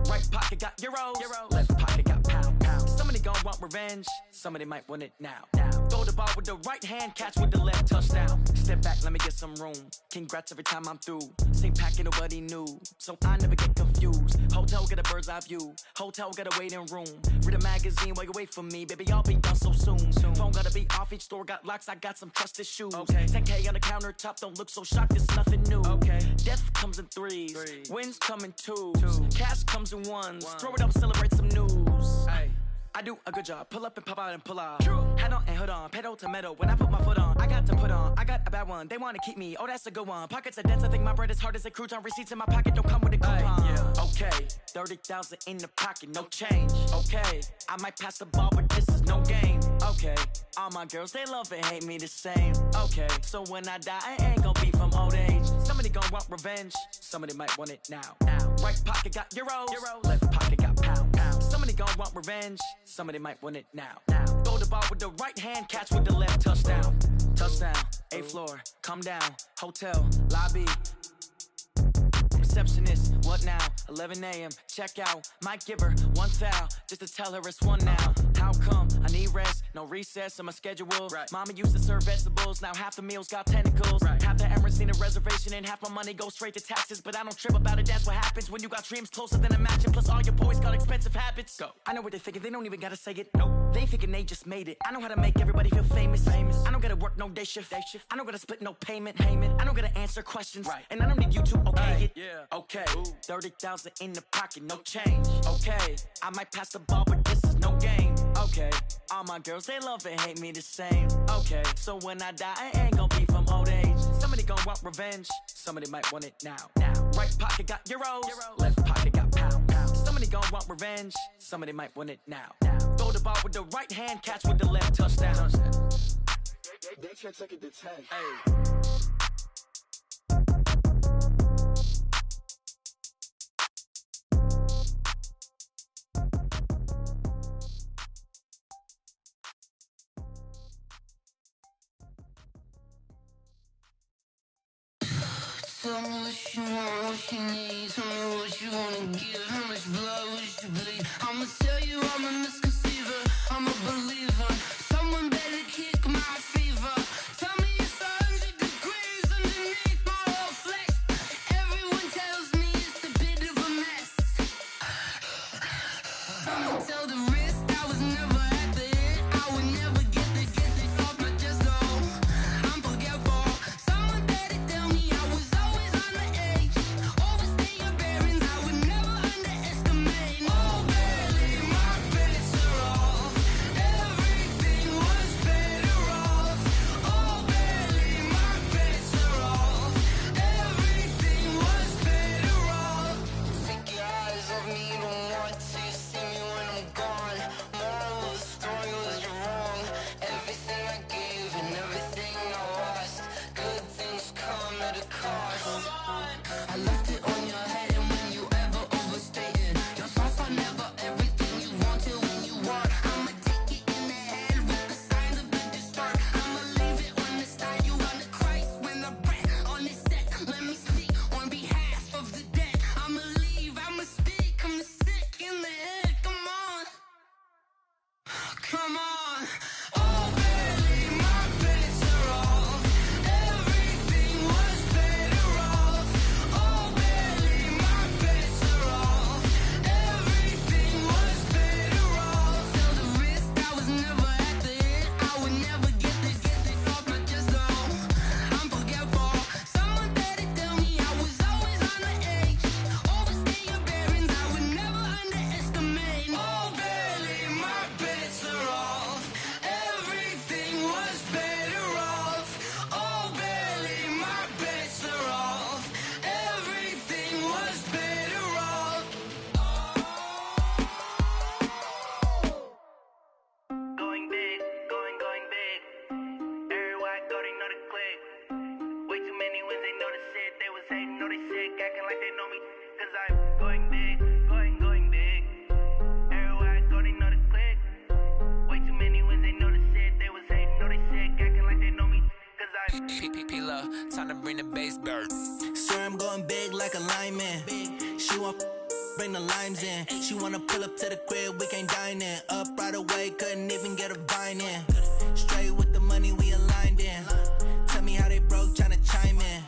Right pocket got euros. Left pocket got pound. Somebody gon' want revenge. Somebody might want it now. Throw the ball with the right hand, catch with the left, touchdown. Step back, let me get some room. Congrats every time I'm through. Same packet, nobody knew. So I never get confused. Hotel get a bird's eye view. Hotel get a waiting room. Read a magazine while you wait for me. Baby, I'll be done so soon. Phone gotta be off, each store got locks. I got some trusted shoes. 10K on the countertop, don't look so shocked, it's nothing new. Death comes in threes. Wins come in twos. Cash comes in ones. Throw it up, celebrate some news. I do a good job. Pull up and pop out and pull out. Head on and hood on. Pedal to metal. When I put my foot on, I got to put on. I got a bad one. They want to keep me. Oh, that's a good one. Pockets are dense. I think my bread is hard as a crouton. Receipts in my pocket don't come with a coupon. Okay. 30,000 in the pocket. No change. Okay. I might pass the ball, but this is no game. Okay. All my girls, they love and hate me the same. Okay. So when I die, I ain't gon' be from old age. Somebody gon' want revenge. Somebody might want it now. Right pocket got euros. Left pocket got pound. Somebody gon' want revenge. Somebody might want it now. Throw the ball with the right hand, catch with the left, touchdown. Touchdown, 8th floor, come down, hotel, lobby. Receptionist, what now? 11 a.m., check out. Might give her one foul, just to tell her it's one now. How come? I need rest, no recess in my schedule. Mama used to serve vegetables, now half the meals got tentacles. Half the Emirates need a reservation and half my money goes straight to taxes. But I don't trip about it, that's what happens when you got dreams closer than a matching. Plus all your boys got expensive habits. Go. I know what they're thinking, they don't even gotta say it. Nope. They thinking they just made it. I know how to make everybody feel famous. I don't gotta work no day shift. I don't gotta split no payment. I don't gotta answer questions. And I don't need you to okay it. Okay, 30,000 in the pocket, no change. Okay, I might pass the ball, but this is no game. Okay, all my girls, they love and hate me the same. Okay, so when I die, I ain't gon' be from old age. Somebody gon' want revenge. Somebody might want it now. Right pocket got euros. Left pocket got pound. Somebody gon' want revenge. Somebody might want it now. Throw the ball with the right hand, catch with the left, touchdown. They can't take it to 10. Tell me what you want, what you need. Tell me what you wanna give. How much blood would you bleed? I'ma tell you I'm a misconceiver. I'm a believer. Someone better kick my fever. Tell me it's 100 degrees underneath my whole flesh. Everyone tells me it's a bit of a mess. I'ma tell the risk I was never at the end. I would never get it off my chest. Oh, I'm forgetful. Someone better tell me I was always on the edge. Overstay your bearings, I would never underestimate. Oh, like they know me, cause I'm going big, going big. Everywhere I go, they know the click. Way too many wins, they know the shit. They was hating, know they sick, acting like they know me, cause I'm P-P-P-Love, time to bring the bass bird. Swear I'm going big like a lineman. She want bring the limes in. She wanna pull up to the crib, we can't dine in. Up right away, couldn't even get a vine in. Straight with the money, we aligned in. Tell me how they broke, tryna chime in.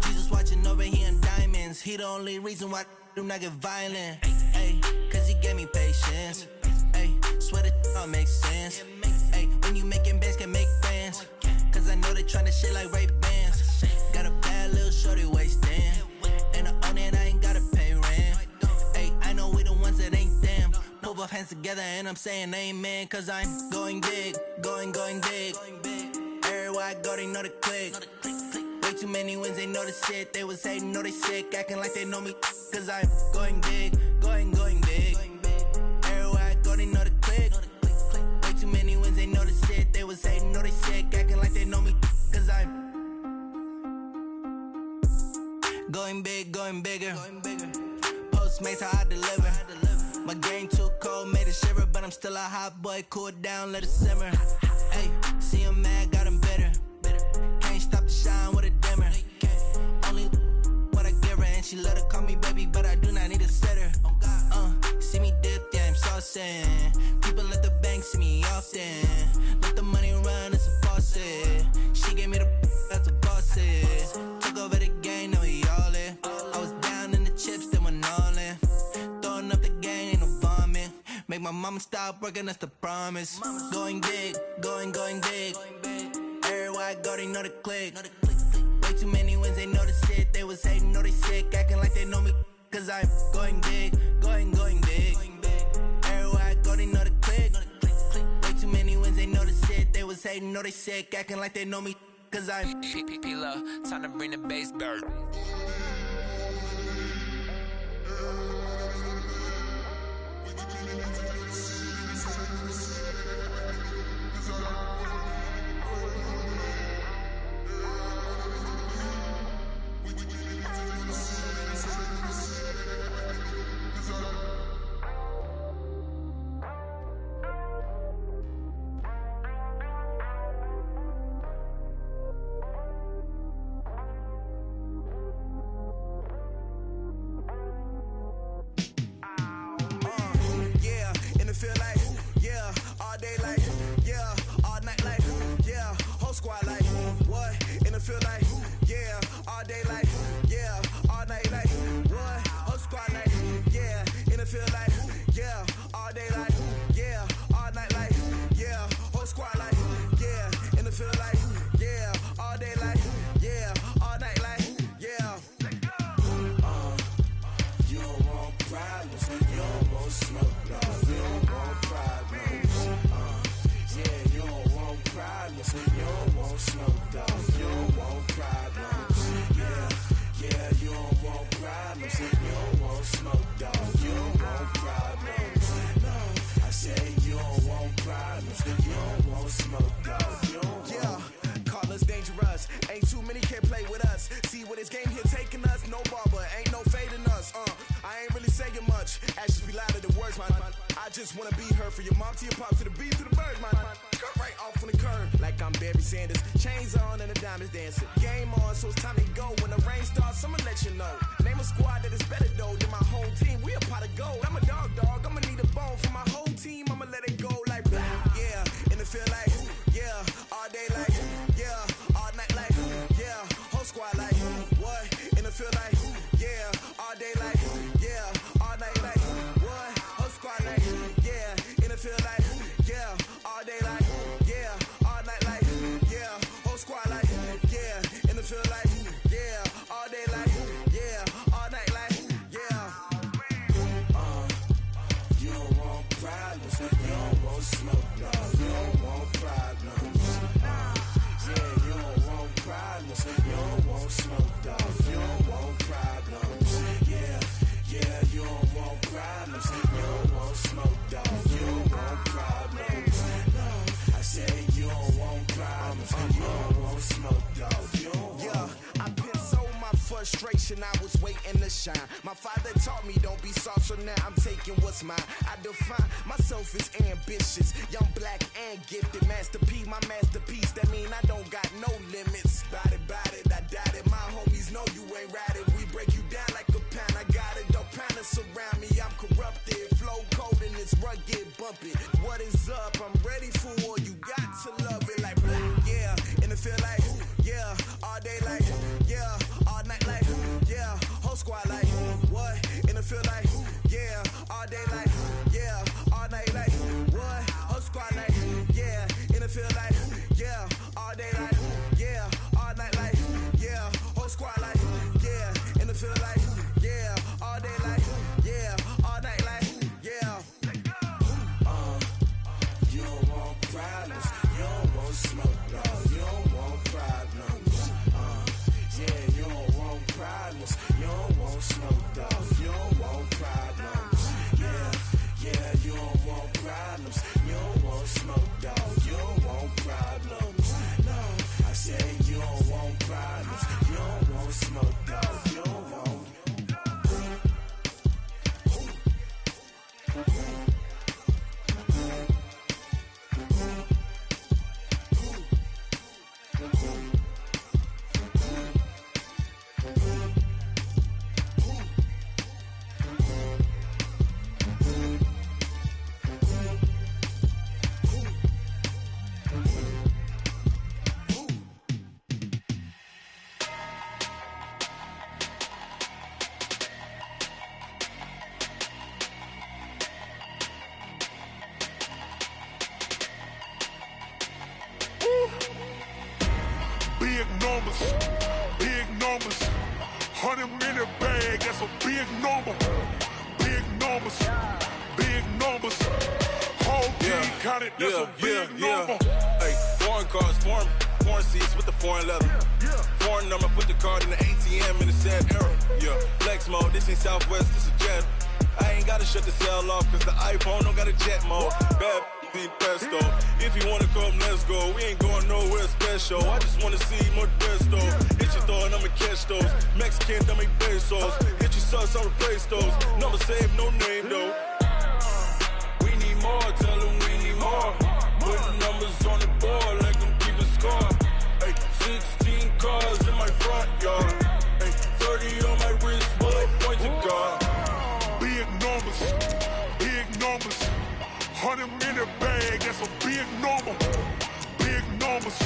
Jesus watching over, he in diamonds. He the only reason why I do not get violent. Ay, cause he gave me patience. Ay, swear that all makes sense. Ay, when you making bands, can make friends. Cause I know they tryna shit like Ray-Bans. Got a bad little shorty wasting. And I own it, I ain't gotta pay rent. Ay, I know we the ones that ain't them. Pull both hands together and I'm saying amen. Cause I'm going big, going big. Everywhere I go, they know the click. Way too many wins, they know the shit. They was hating, know they sick, acting like they know me. Cause I'm going big, going big. Everywhere I go, they know the click. Way too many wins, they know the shit. They was hating, know they sick, acting like they know me. Cause I'm going big, going bigger. Postmates, how I deliver. My game too cold, made it shiver. But I'm still a hot boy, cool it down, let it simmer. Hey, see him mad, got him bitter. Can't stop the shine with a dimmer. Only what I give her, and she let her call me baby, but I do not need a sitter. See me dip, yeah, I'm saucing. People at the bank see me often. Let the money run, it's a faucet. She gave me the that's a boss is. Took over the game, now we all in. I was down in the chips, then went all in. Throwing up the game, ain't no vomit. Make my mama stop working, that's the promise. Going big, going big. Everywhere I go, they know the click. Way too many wins, they know the shit. They was hating, know they sick, acting like they know me. Cause I'm going big, going big. Everywhere I go, they know the click. Way too many wins, they know the shit. They was hating, know they sick, acting like they know me. Cause I'm P-P-P-Love, time to bring the bass bird. just wanna be her. For your mom to your pop to the beat to the birds, man. Cut right off on the curb like I'm Barry Sanders. Chains on and the diamonds dancing. Game on, so it's time to go. When the rain starts, I'ma let you know. Name a squad that is better though than my home team. We a pot of gold. I'm a dog. I'ma need a bone for my whole team. I'ma let it go like blah. Yeah, in the feel like yeah, all day like yeah, all night like yeah, whole squad like what? In the feel like yeah, all day like yeah, all night like what? Whole squad like yeah, in the feel like yeah, all day like yeah, all night like yeah, whole squad like yeah, in the feel like yeah, all day like yeah, all night like to shine. My father taught me don't be soft, so now I'm taking what's mine. I define myself as ambitious, young, black, and gifted. Master P, my masterpiece, that mean I don't got no limits. Bout it, I doubt it. My homies know you ain't ride it. We break you down like a pound. I got it, don't pound it surround me. I'm corrupted, flow cold and it's rugged, bumpy. What is up? I'm ready for war. You got to love it like, yeah. And it feel like, yeah. All day like, yeah. All night like, yeah. Whole squad like, what? And it feel like, yeah. All day like, yeah. All night like, what? Whole squad like, yeah. And it feel like, yeah. All day like, yeah. All night like, yeah. Whole squad like, yeah. And it feel like, yeah. All day like, yeah. All night like, yeah. You don't want problems. You don't want smoke, dog. You don't want problems. Yeah, you don't want problems. You don't want smoke, dog. You don't want problems. Yeah, you don't want problems. You don't want smoke, dog. You don't want problems. No, I said you don't want problems. You don't want smoke, dog. You don't want. Big numbers, 100-minute bag, that's a big number. Big numbers, whole team counted, that's a big number. Hey, foreign cars, foreign seats with the foreign leather. Foreign number, put the card in the ATM in the sad era. Yeah, flex mode, this ain't Southwest, this is Jet. I ain't gotta shut the cell off, cause the iPhone don't got a jet mode. Bad beat pesto. If you wanna come, let's go. We ain't going nowhere special. I just wanna see more Modesto. Hit your throw and I'ma catch those. Mexican, I make pesos. Hit your sauce, I'll replace those. Number save, no name though. We need more, tell them we need more. Put numbers on the board like I'm keeping score. Hey, 16 cars in my front yard. Hey, 30 on my wrist, bullet point to God. Big numbers, 100-minute bag, that's a big number. Big numbers,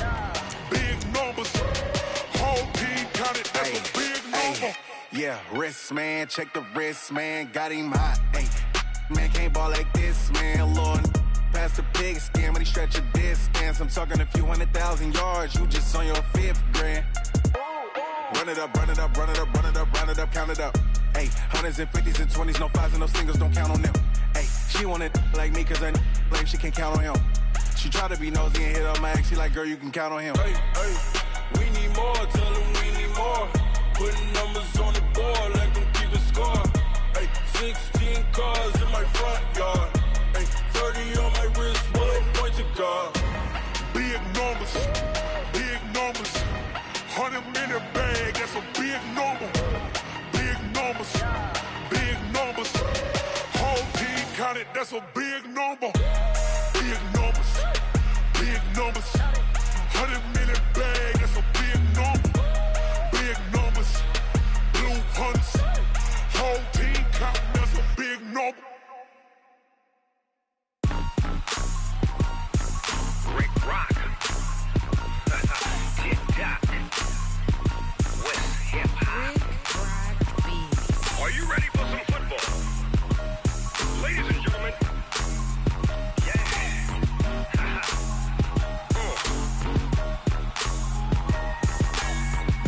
whole team counted, that's a big number. Yeah, wrist man, check the wrist man, got him hot. Ay, man can't ball like this, man. Lord, past the pig skin when he stretch a distance. I'm talking a few 100,000 yards, you just on your 5th grand. Run it up, count it up. Ay, hundreds and 50s and 20s, no 5s and no singles, don't count on them. Ay, she want it like me, cause her like she can't count on him. She try to be nosy and hit up my ex, she like, girl, you can count on him. Hey, we need more, tell them we need more. Putting numbers on the board like I'm keeping score. Hey, 16 cars in my front yard. Hey, 30 on my wrist, bullet point to God. Big numbers, 100-minute bag, that's a big number. Big numbers, whole team counted, that's a big number. Big numbers, 100-minute bag, that's a big number. Big numbers, blue hunts, whole team counting, that's a big number. Rick Rock, TikTok, West Hip Hop. Are you ready for some football? Ladies and gentlemen,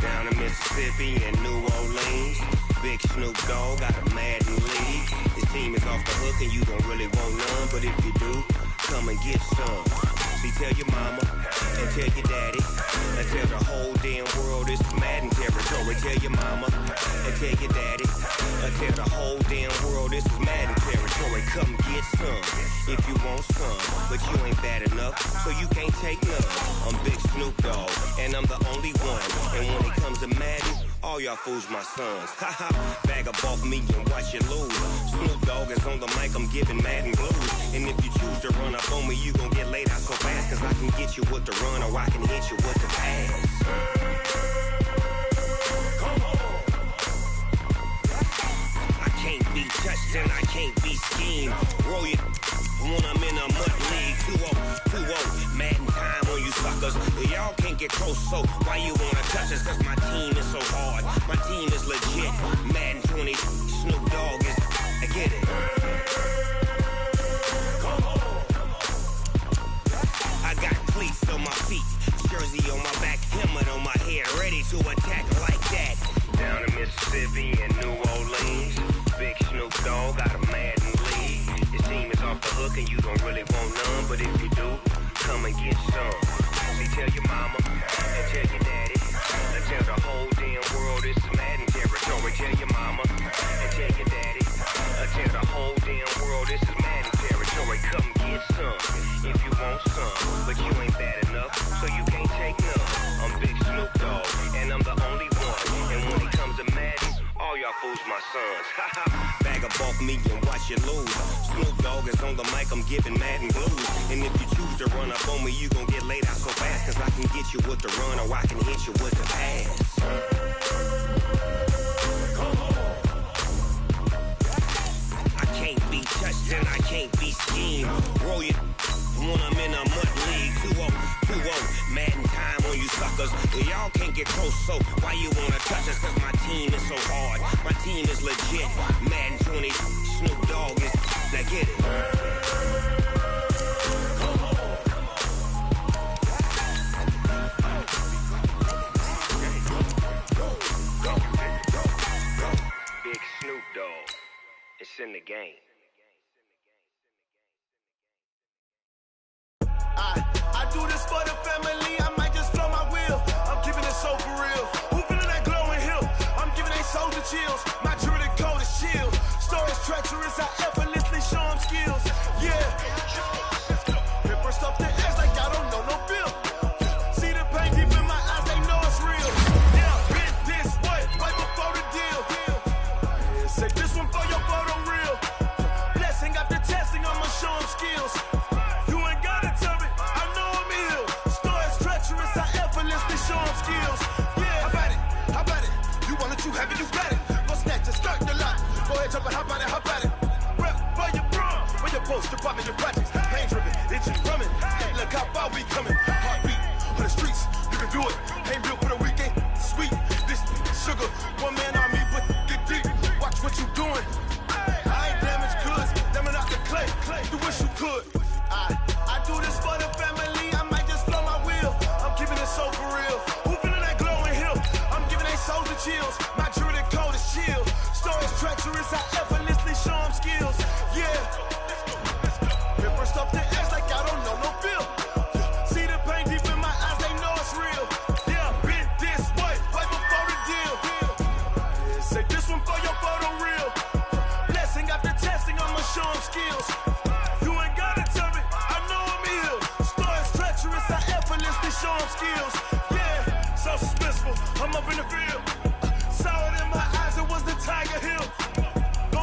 Down in Mississippi and New Orleans, Big Snoop Dogg got a Madden league. His team is off the hook and you don't really want none, but if you do, come and get some. See, tell your mama and tell your daddy and tell the whole damn world this is Madden territory. Tell your mama and tell your daddy and tell the whole damn world this is Madden territory. Come get some if you want some, but you ain't bad enough, so you can't take none. I'm Big Snoop Dogg and I'm the only one, and when it comes to Madden, All y'all fools my sons. Haha, bag up off me and watch you lose. Snoop Dogg is on the mic, I'm giving Madden blues. And if you choose to run up on me, you gon' get laid out so fast. Cause I can get you with the run or I can hit you with the pass. Can't be touched and I can't be schemed. Roll it when I'm in a mud league. 2-0, Madden time on you suckers. Y'all can't get close, so why you wanna touch us? Cause my team is so hard, my team is legit. Madden 20, Snoop Dogg is, I get it. I got cleats on my feet, jersey on my back, helmet on my head, ready to attack like that. Down in Mississippi and New Orleans, Big Snoop Dogg got a Madden league. His team is off the hook and you don't really want none, but if you do, come and get some. See, tell your mama and tell your daddy, and tell the whole damn world it's Madden territory. Tell your mama and tell your daddy, and tell the whole damn world this is Madden territory. Come get some if you want some, but you ain't bad enough, so you can't take none. I'm Big Snoop Dogg and I'm the only one, and when it comes to Madden, all y'all fools my sons. Bag up off me and watch you lose. Snoop Dogg is on the mic, I'm giving Madden blues. And if you choose to run up on me, you gon' get laid out so fast. Cause I can get you with the run or I can hit you with the pass. I can't be touched and I can't be schemed. Roll it when I'm in a mud league. 2-0, Madden time on you suckers. Y'all can't get close, so why you wanna touch us? Cause my team is so hard, my team is legit. Madden 20, Snoop Dogg is, now get it. Big Snoop Dogg, it's in the game. I do this for the family, I might just blow my wheel. I'm keeping it so for real. Who feeling that glowing hill? I'm giving they soldier chills. My jewelry code is chill. Stories treacherous, I effortlessly show them skills. Yeah. Paper stuff the edge like I don't know no feel. See the pain deep in my eyes, they know it's real. Yeah, been this way, right before the deal. Yeah, say this one for your photo reel. Blessing after testing, I'ma show them skills. Show them skills. Yeah, how about it? You want it, you have it, you got it. Go snatch it, start the lot. Go ahead, jump it, how about it? Rep for your bro, for your post, department, your projects. Pain driven, itchy, drumming. Look how far we coming. Heartbeat on the streets, you can do it. Ain't built for the weekend, sweet. This sugar, one man army, but get deep. Watch what you doing. I ain't damaged goods, damn it out the clay. You wish you could. I do this for the family, I might just blow my wheel. I'm keeping it so for real. Who feeling that glowing hill? I'm giving they soldier chills. My jewelry code is chill. Stories treacherous, I effortlessly show them skills. Yeah. Paper stuff the edge like I don't know no feel. See the pain deep in my eyes, they know it's real. Yeah, been this way, right before the deal. Yeah, say this one for your photo reel. Blessing after testing, I'ma show them skills. You ain't gotta tell me, I know I'm ill. Stories treacherous, I effortlessly show them skills. Yeah, so suspenseful, I'm up in the field. Saw it in my eyes, it was the Tiger Hill. Go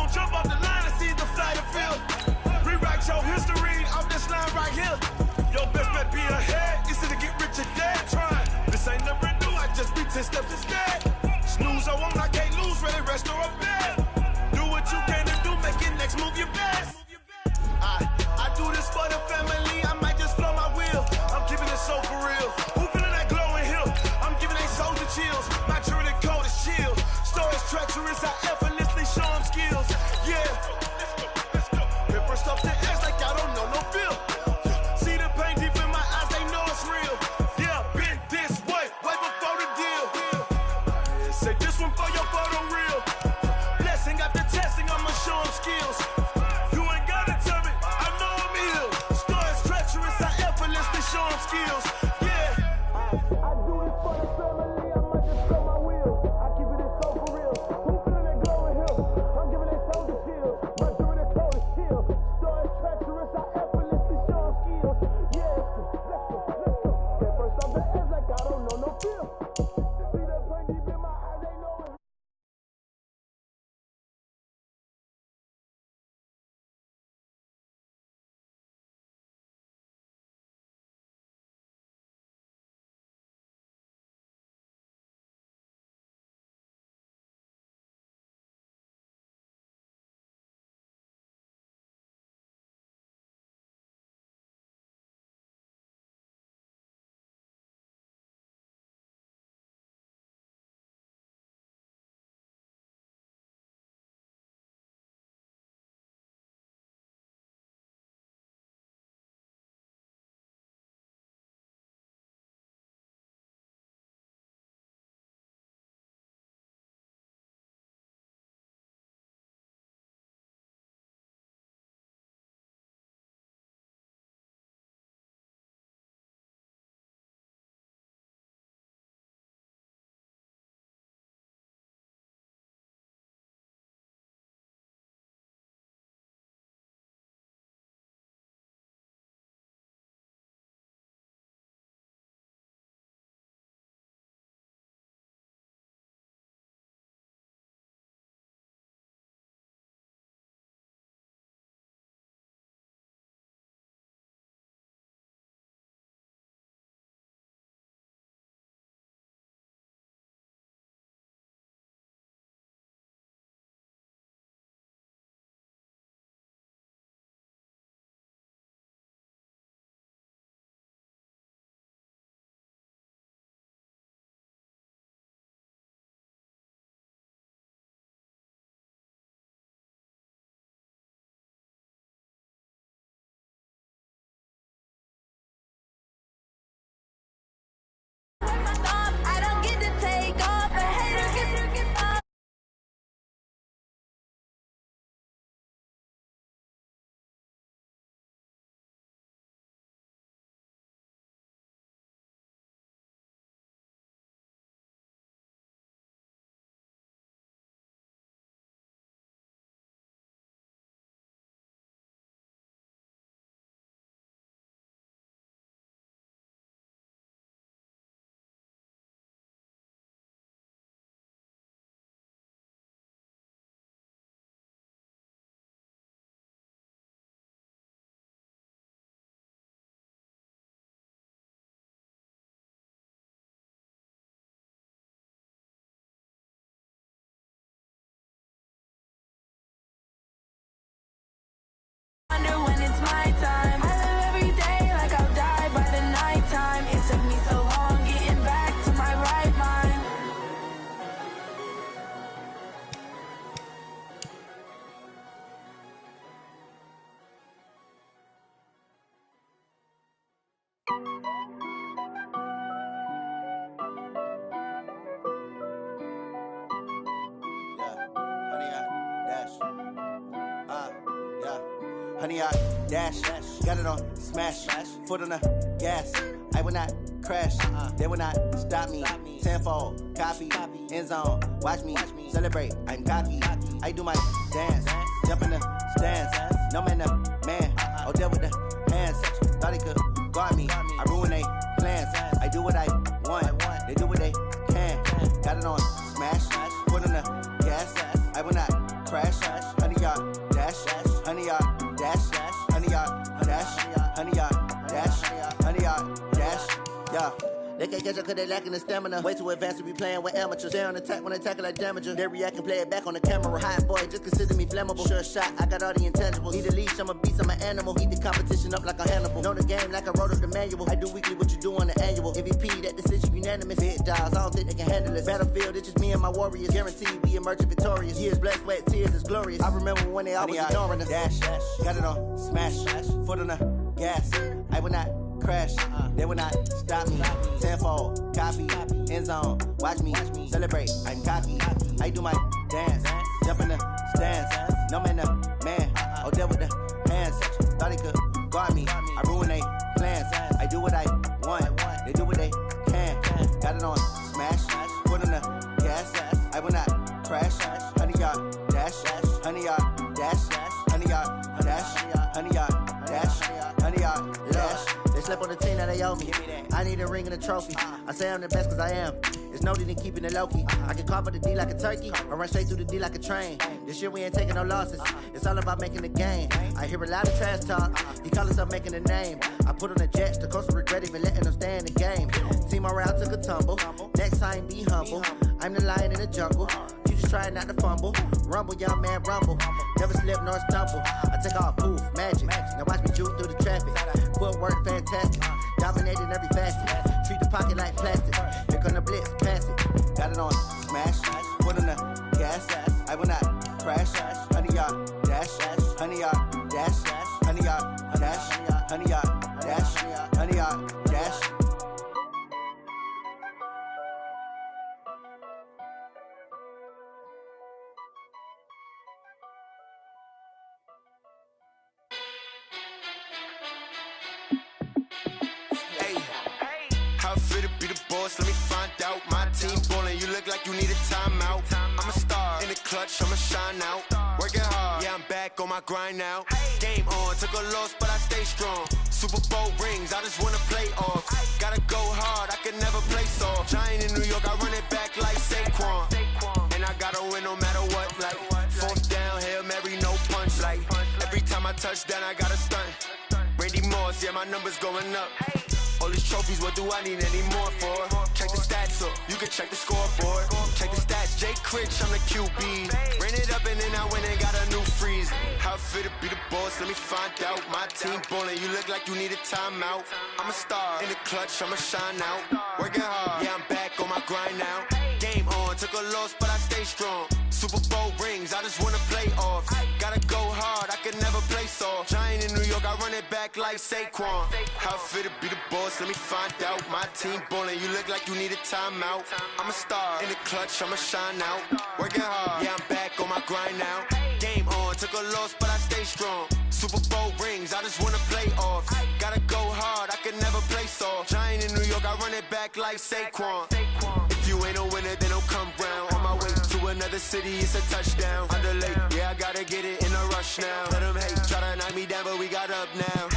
honey, I dash. Got it on smash. Foot on the gas. I will not crash. They will not stop me. Tenfold, copy, end zone. Watch me celebrate. I'm cocky. I do my dance. Jump in the stands. No man, the man. Oh, deal with the hands. Thought he could guard me. I ruin they plans. I do what I want. They do what they can. Got it on smash. Foot on the gas. I will not crash. Honey, yard dash. Honey, yard dash. Honey, yard dash. Honey, yard dash. Honey, yard dash. Yeah. They can't catch up cause they lacking the stamina. Way too advanced to be playing with amateurs. They on attack when they tackle like damager. They react and play it back on the camera. Hot boy, just consider me flammable. Sure shot, I got all the intangibles. Need a leash, I'm a beast, I'm an animal. Heat the competition up like a Hannibal. Know the game like I wrote up the manual. I do weekly what you do on the annual. MVP, that decision unanimous. Hit dials, I don't think they can handle it. Battlefield, it's just me and my warriors. Guaranteed we emerging victorious. Years, blood, sweat, tears, it's glorious. I remember when they always ignoring us. Dash, got it on smash. Foot on the gas. I will not crash. They will not stop me. Tenfold, copy, end zone. Watch me celebrate. I'm cocky. I do my dance. Jump in the stands. No man, the man. Oh, deal with the hands. Thought he could guard me. I ruin they plans. I do what I want. They do what they can. Got it on smash. Foot on the gas. I will not crash. Honey, yard dash. Honey, yard dash. Honey, yard dash. Honey, yard dash. Honey, yard dash. They slept on the team that they owe me. I need a ring and a trophy. I say I'm the best cause I am. It's no need in keeping it low-key. I can carve for the D like a turkey or run straight through the D like a train. This year we ain't taking no losses. It's all about making the game. I hear a lot of trash talk. He call himself making a name. I put on the Jets. The coach will regret even letting them stay in the game. Team morale took a tumble. Next time be humble. I'm the lion in the jungle. You just trying not to fumble. Rumble, young man, rumble. Never slip nor stumble. I take off, poof, magic. Now watch me juke through the traffic. Footwork fantastic. Dominating every facet. Treat the pocket like plastic. Here come the blitz, pass it. Got it on smash. Foot on the gas. I will not crash. Honey, yard dash. Honey, yard dash. Honey, yard dash. Honey, yard dash. Honey, yard dash. Let me find out. My team ballin', you look like you need a timeout. I'm a star in the clutch, I'ma shine out. Working hard, yeah, I'm back on my grind now. Game on, took a loss, but I stay strong. Super Bowl rings, I just wanna play off. Gotta go hard, I can never play soft. Giant in New York, I run it back like Saquon. And I gotta win no matter what, like fourth down, Hail Mary, no punch. Like every time I touch down, I gotta stunt. Randy Moss, yeah, my numbers going up. All these trophies, what do I need any more for? Check the stats up, you can check the scoreboard. Check the stats, Jay Critch, I'm the QB. Ran it up and then I went and got a new freeze. How it fit to be the boss, let me find out. My team ballin', you look like you need a timeout. I'm a star in the clutch, I'ma shine out. Working hard, yeah, I'm back on my grind now. Game on, took a loss, but I stay strong. Super Bowl rings, I just wanna play off. Gotta go hard, I can never play soft. Giant in New York, I run it back like Saquon. How it fit to be the boss, let me find out. My team ballin', you look like you need a timeout. I'm a star in the clutch, I'ma shine out. Working hard, yeah, I'm back on my grind now. Game on, took a loss, but I stay strong. Super Bowl rings, I just wanna play off. Gotta go hard, I can never play soft. Giant in New York, I run it back like Saquon. If you ain't a winner, then don't come round. On my way to another city, it's a touchdown. Underlay, yeah, I gotta get it in a rush now. Let them hate, try to knock me down, but we got up now.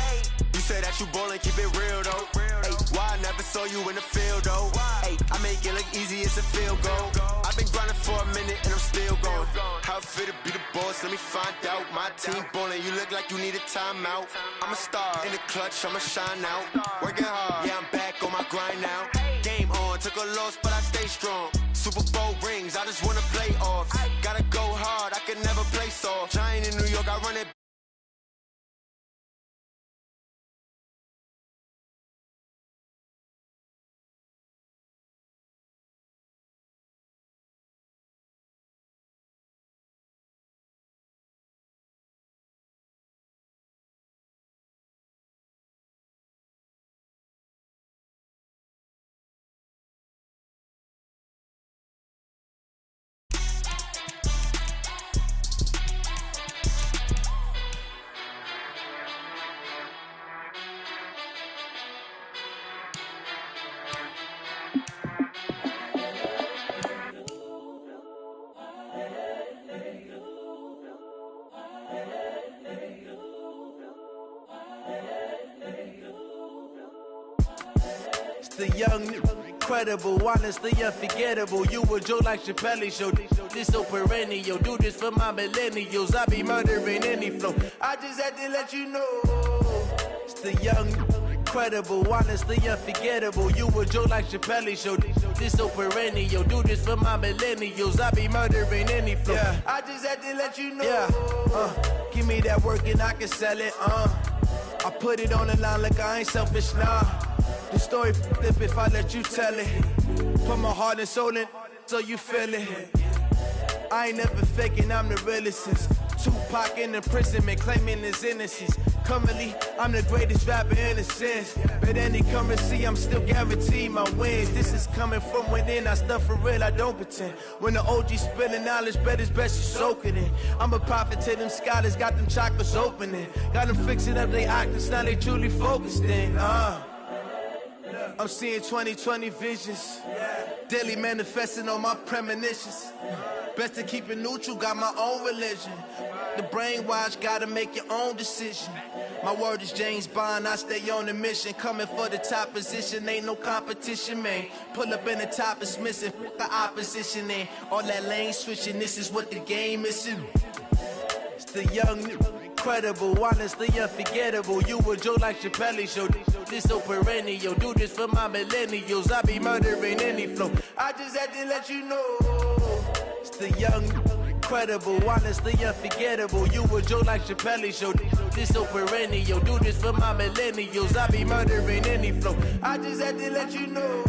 You say that you ballin', keep it real though. Hey, why I never saw you in the field though? Hey, I make it look easy, it's a field goal. I've been grinding for a minute and I'm still going. How it fit to be the boss, let me find out. My team ballin', you look like you need a timeout. I'm a star in the clutch, I'ma shine out. Working hard, yeah, I'm back on my grind now. Game on, took a loss, but I stay strong. Super Bowl rings, I just wanna play off. Gotta go hard, I can never play soft. Giant in New York, I run it. the young, incredible, honestly unforgettable. You a joke like Chappelle show. This so perennial. Do this for my millennials. I be murdering any flow. I just had to let you know. It's the young, incredible, honestly unforgettable. You a joke like Chappelle show. This so perennial. Do this for my millennials. I be murdering any flow. Yeah. I just had to let you know. Yeah. Give me that work and I can sell it. I put it on the line like I ain't selfish, nah. The story flip if I let you tell it. Put my heart and soul in so you feel it. I ain't never faking, I'm the realest since Tupac in imprisonment, claiming his innocence. Currently, I'm the greatest rapper in a sense. But any currency, I'm still guaranteed my wins. This is coming from within, I stuff for real, I don't pretend. When the OG spilling knowledge, bet it's best you soak it in. I'm a prophet to them scholars, got them chakras opening. Got them fixing up they octaves, now they truly focused in. I'm seeing 2020 visions. Daily manifesting on my premonitions. Best to keep it neutral, got my own religion. The brainwash, gotta make your own decision. My word is James Bond, I stay on a mission. Coming for the top position, ain't no competition, man. Pull up in the top, it's missing, the opposition, man. All that lane switching, this is what the game is. It's the young, incredible, honestly unforgettable. You a joke like Chappelle show. This so perennial. Do this for my millennials. I be murdering any flow. I just had to let you know. It's the young, incredible, honestly unforgettable. You a joke like Chappelle show. This so perennial. Do this for my millennials. I be murdering any flow. I just had to let you know.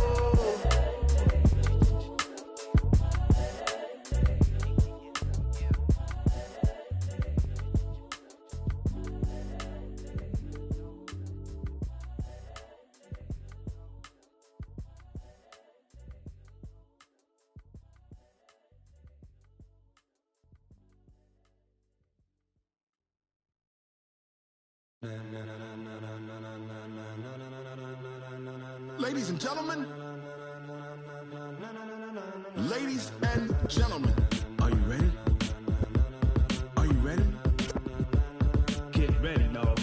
Ladies and gentlemen, ladies and gentlemen, are you ready? Are you ready? Get ready, no.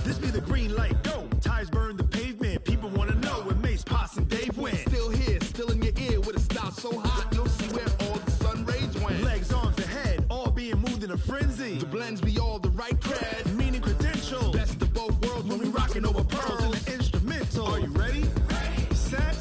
This be the green light, go. Tires burn the pavement. People wanna know where Mace, Potts, and Dave went. Still here, still in your ear with a style so hot, you'll see where all the sun rays went. Legs, arms, and head, all being moved in a frenzy. The blends be all the right cred, meaning credentials. Best of both worlds when we rockin' over pearls in the instrumental. Are you ready? Set,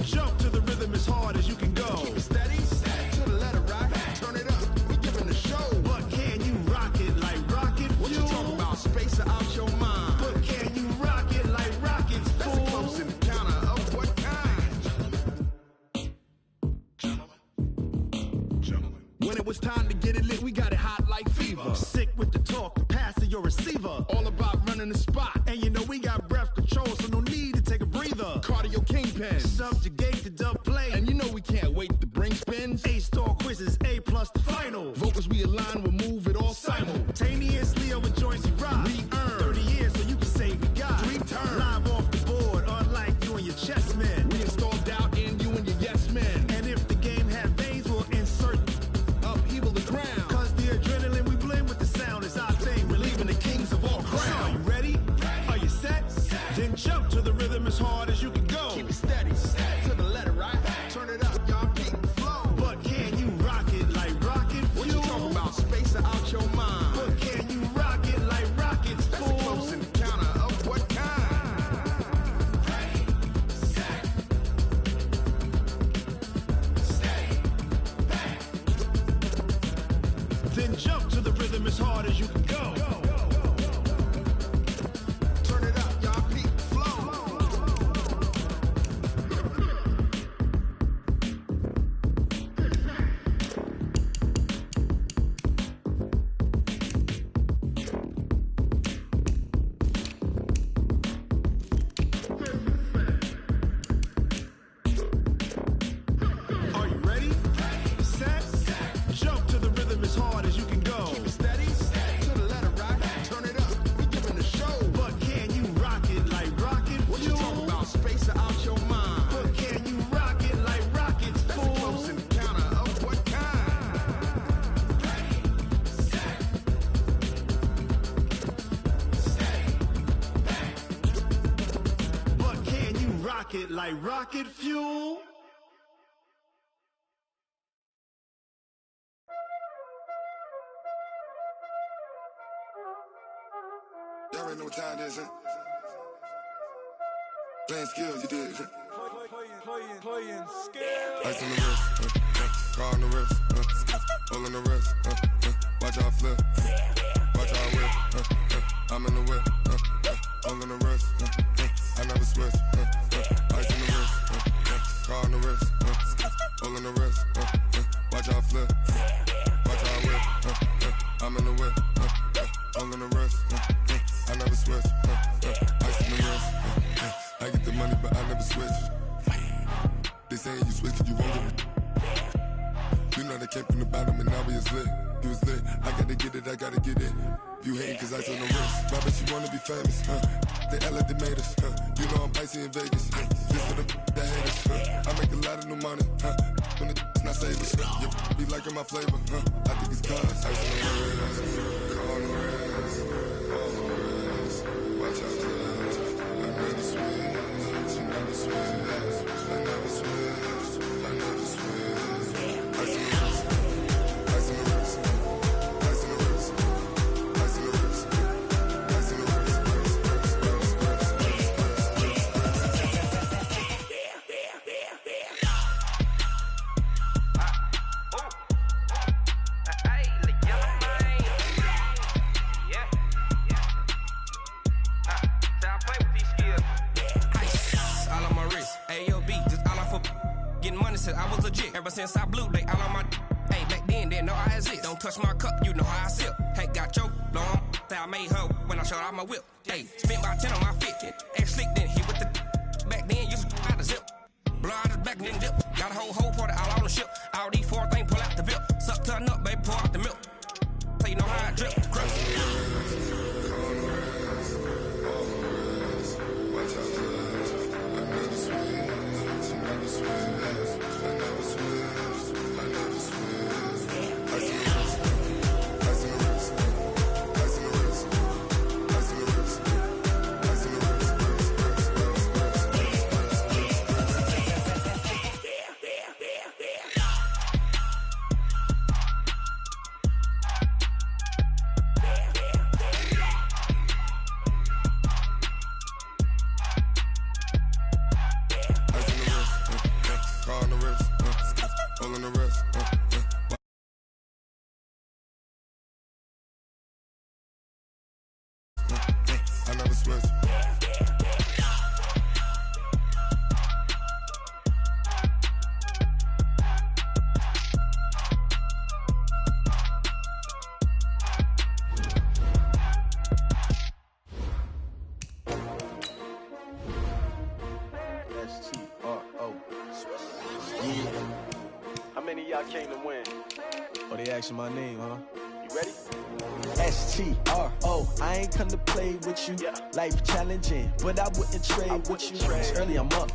jump to the rhythm as hard as you can go. Keep it steady, to the letter rock, turn it up. We giving the show. But can you rock it like rocket fuel? What you talking about? Space or out your mind? But can you rock it like rockets, fool? That's a close encounter of what kind? When it was time to get it lit, we got it hot like fever. Sick with the talk, the pass to your receiver. All about running the spot. And you know we got breath control, so no need to take a breather. Cardio kingpin, subjugate the dub play. And you know we can't wait to bring spins. A-star quizzes, A+ the final. Vocals we align, we'll move it all simultaneously over joints we rock. We earn 30 years, so you can say we got 3 turns. Live off the board, unlike you and your chess men. We install doubt in you and your yes men. And if the game had veins, we'll insert upheaval the ground. Cause the adrenaline we blend with the sound is our thing. Relieving the kings of all crowns. So are you ready? Are you set? Then jump to the rhythm as hard as you can go. Keep it steady, to the letter, right? Turn it up, y'all keep the flow. But can you rock it like rocket fuel? What you talking about? Space or out your mind? But can you rock it like rockets, fool? That's a close encounter of what kind? Then jump to the rhythm as hard as you can go. Turn it up, y'all peak flow. Are you ready? Set, jump to the rhythm as hard as you can go. Keep it steady, to the letter. like rocket fuel. Y'all already know what time it is, huh? Playing skills, you did. Playing skills. Ice on the wrist, car on the wrist, all on the wrist, watch how I flip, watch how I whip, I'm in the whip, all on the wrist, I never switch, ice on the wrist, car on the wrist, all on the wrist, watch how I flip, watch how I whip, I'm in the whip, all on the wrist, I never switch, ice on the wrist, I get the money but I never switch. They saying you switch and you won't get it. You know they came from the bottom and now we is lit. You was lit, I gotta get it, I gotta get it. You hate cause I told no risk. Why bet you wanna be famous, They LA they made us, You know I'm icy in Vegas, This for the haters, I make a lot of new money, When it's not savers, You be liking my flavor, I think it's cause ice on the wrist, car on the wrist, all on the wrist, watch out close, I never switch, you never switch. I never switch, I never switch. Ice on the wrist, ice on the wrist, ice on the wrist, ice on the wrist, ice on the wrist, Getting money since I was legit. Ever since I blew, they all on my. Hey, back then, didn't know I exist. Don't touch my cup, you know how I sip. Hey, got choked, long. Say I made her when I showed out my whip. Hey, spent about 10 on my fit. Ex slick, then hit with the. Back then, used to out the zip. Blow out his back, then dip. Got a whole party all on the ship. All these 4 things, pull out the VIP. Suck, turn up, baby, pour out the milk. So you know how I drip. Crush. watch out close, I never switch, you never switch. I never switch, I never switch. Ice on the wrist, ice on the wrist, ice on the wrist, ice on the wrist, ice on the wrist. Car on the wrist, all on the wrist, I never switch. STRO. Yeah. How many of y'all came to win? Oh, they asking my name, huh? You ready? STRO. I ain't come to play with you. Life challenging, but I wouldn't trade with you. It's early, I'm up.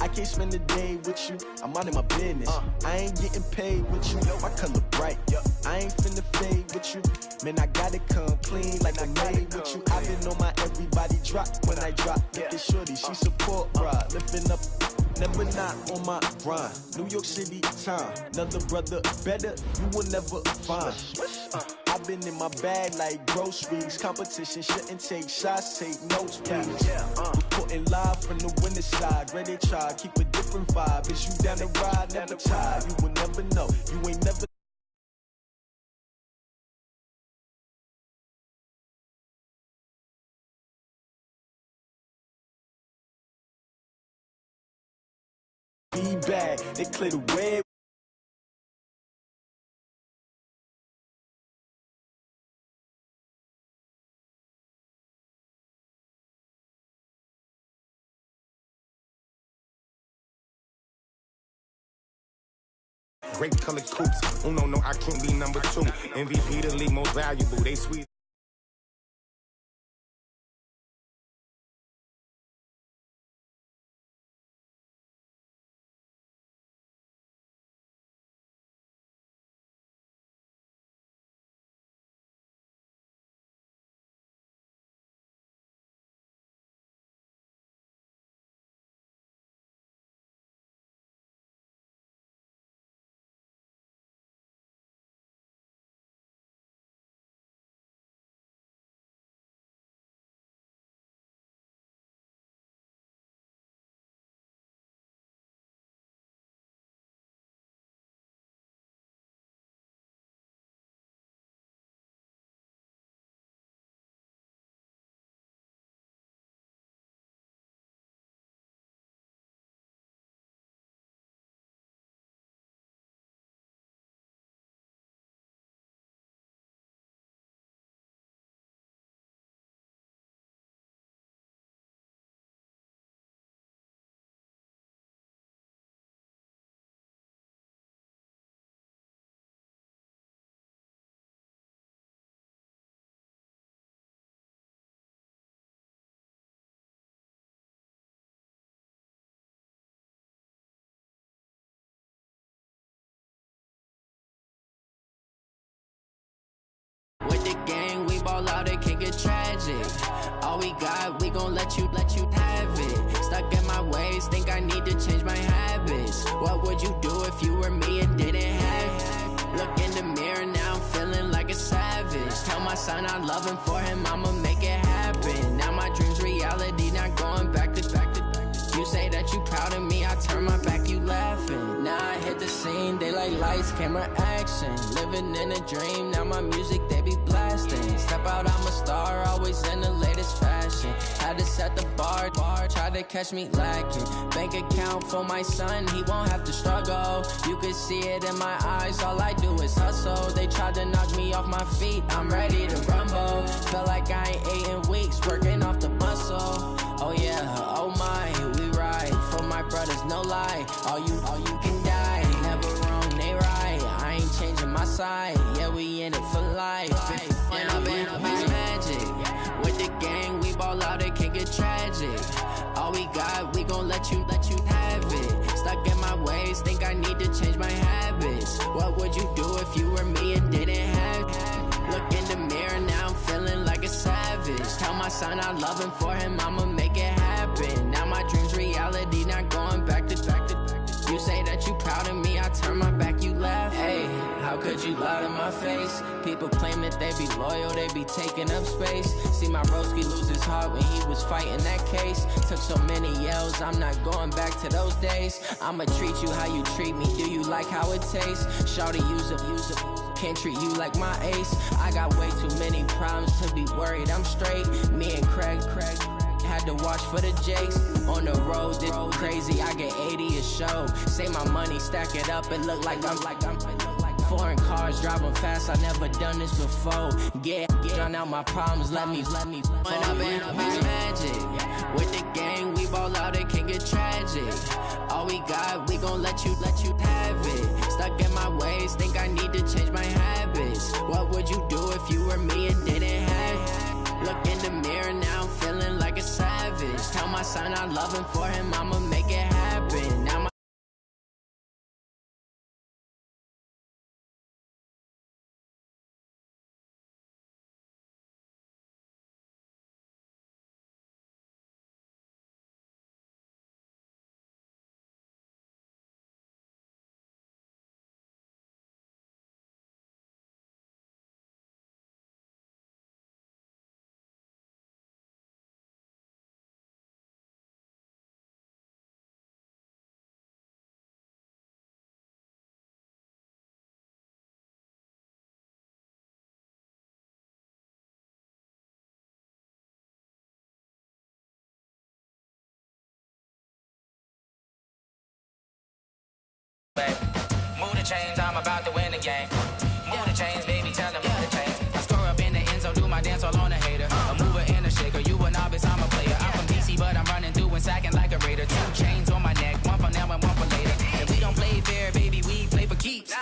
I can't spend the day with you. I'm out of my business. I ain't getting paid with you. My color bright. I ain't finna fade with you. Man, I gotta come clean like I made with you. I been on my everybody drop when I drop. Look at shorty, she support ride. Lifting up. Never not on my grind. New York City time. Another brother better, you will never find. I've been in my bag like groceries. Competition shouldn't take shots, take notes, please. Reporting live from the winter side. Ready to try, keep a different vibe. Is you down the ride, never tired. You will never know, you ain't never. Be bad, they clear the way. Great colored coupes. Uno, no, I can't be number 2. MVP, the league most valuable. They sweet. let you have it. Stuck in my ways, think I need to change my habits. What would you do if you were me and didn't have it? Look in the mirror, now I'm feeling like a savage. Tell my son I love him, for him I'ma make it happen. Now my dream's reality, not going back to back to back. You say that you proud of me, I turn my back, you laughing. Now I hit the scene, they like lights, camera, action. Living in a dream, now my music they be blasting. Step out, I'm a star, always in the latest fashion. Had to set the bar, try to catch me lacking. Bank account for my son, he won't have to struggle. You could see it in my eyes, all I do is hustle. They tried to knock me off my feet, I'm ready to rumble. Felt like I ain't ate in weeks, working off the muscle. Oh yeah, oh my, we ride for my brothers, no lie. All you can die, never wrong, they right. I ain't changing my side, yeah, we in it for life. And I've been magic with the gang, we ball out, it can get tragic. All we got, we gon' let you have it. Stuck in my ways, think I need to change my habits. What would you do if you were me and didn't have it? Look in the mirror, now I'm feeling like a savage. Tell my son I love him, for him I'ma make it happen. Now my dream's reality, not going back to back to back. You say that you proud of me, I turn my back, you laugh. Hey, how could you lie to my face? People claim that they be loyal, they be taking up space. See my broski lose his heart when he was fighting that case. Took so many yells, I'm not going back to those days. I'ma treat you how you treat me, do you like how it tastes? Shawty, use up, can't treat you like my ace. I got way too many problems to be worried, I'm straight. Me and Craig had to watch for the Jakes. On the road, this crazy, I get 80 a show. Say my money, stack it up, it look like I'm foreign cars, driving fast, I never done this before. Get drown out my problems, let me When I've been magic with the gang, we ball out, it can get tragic. All we got, we gon' let you have it. Stuck in my ways, think I need to change my habits. What would you do if you were me and didn't have it? Look in the mirror, now I'm feeling like a savage. Tell my son I love him, for him I'ma make it happen. Now my Move the chains, I'm about to win the game. Move the chains, baby, tell them move the chains. I score up in the end zone, do my dance all on a hater. A mover and a shaker, you a novice, I'm a player. I'm from DC, but I'm running through and sacking like a raider. 2 chains on my neck, one for now and one for later. If we don't play fair, baby, we play for keeps.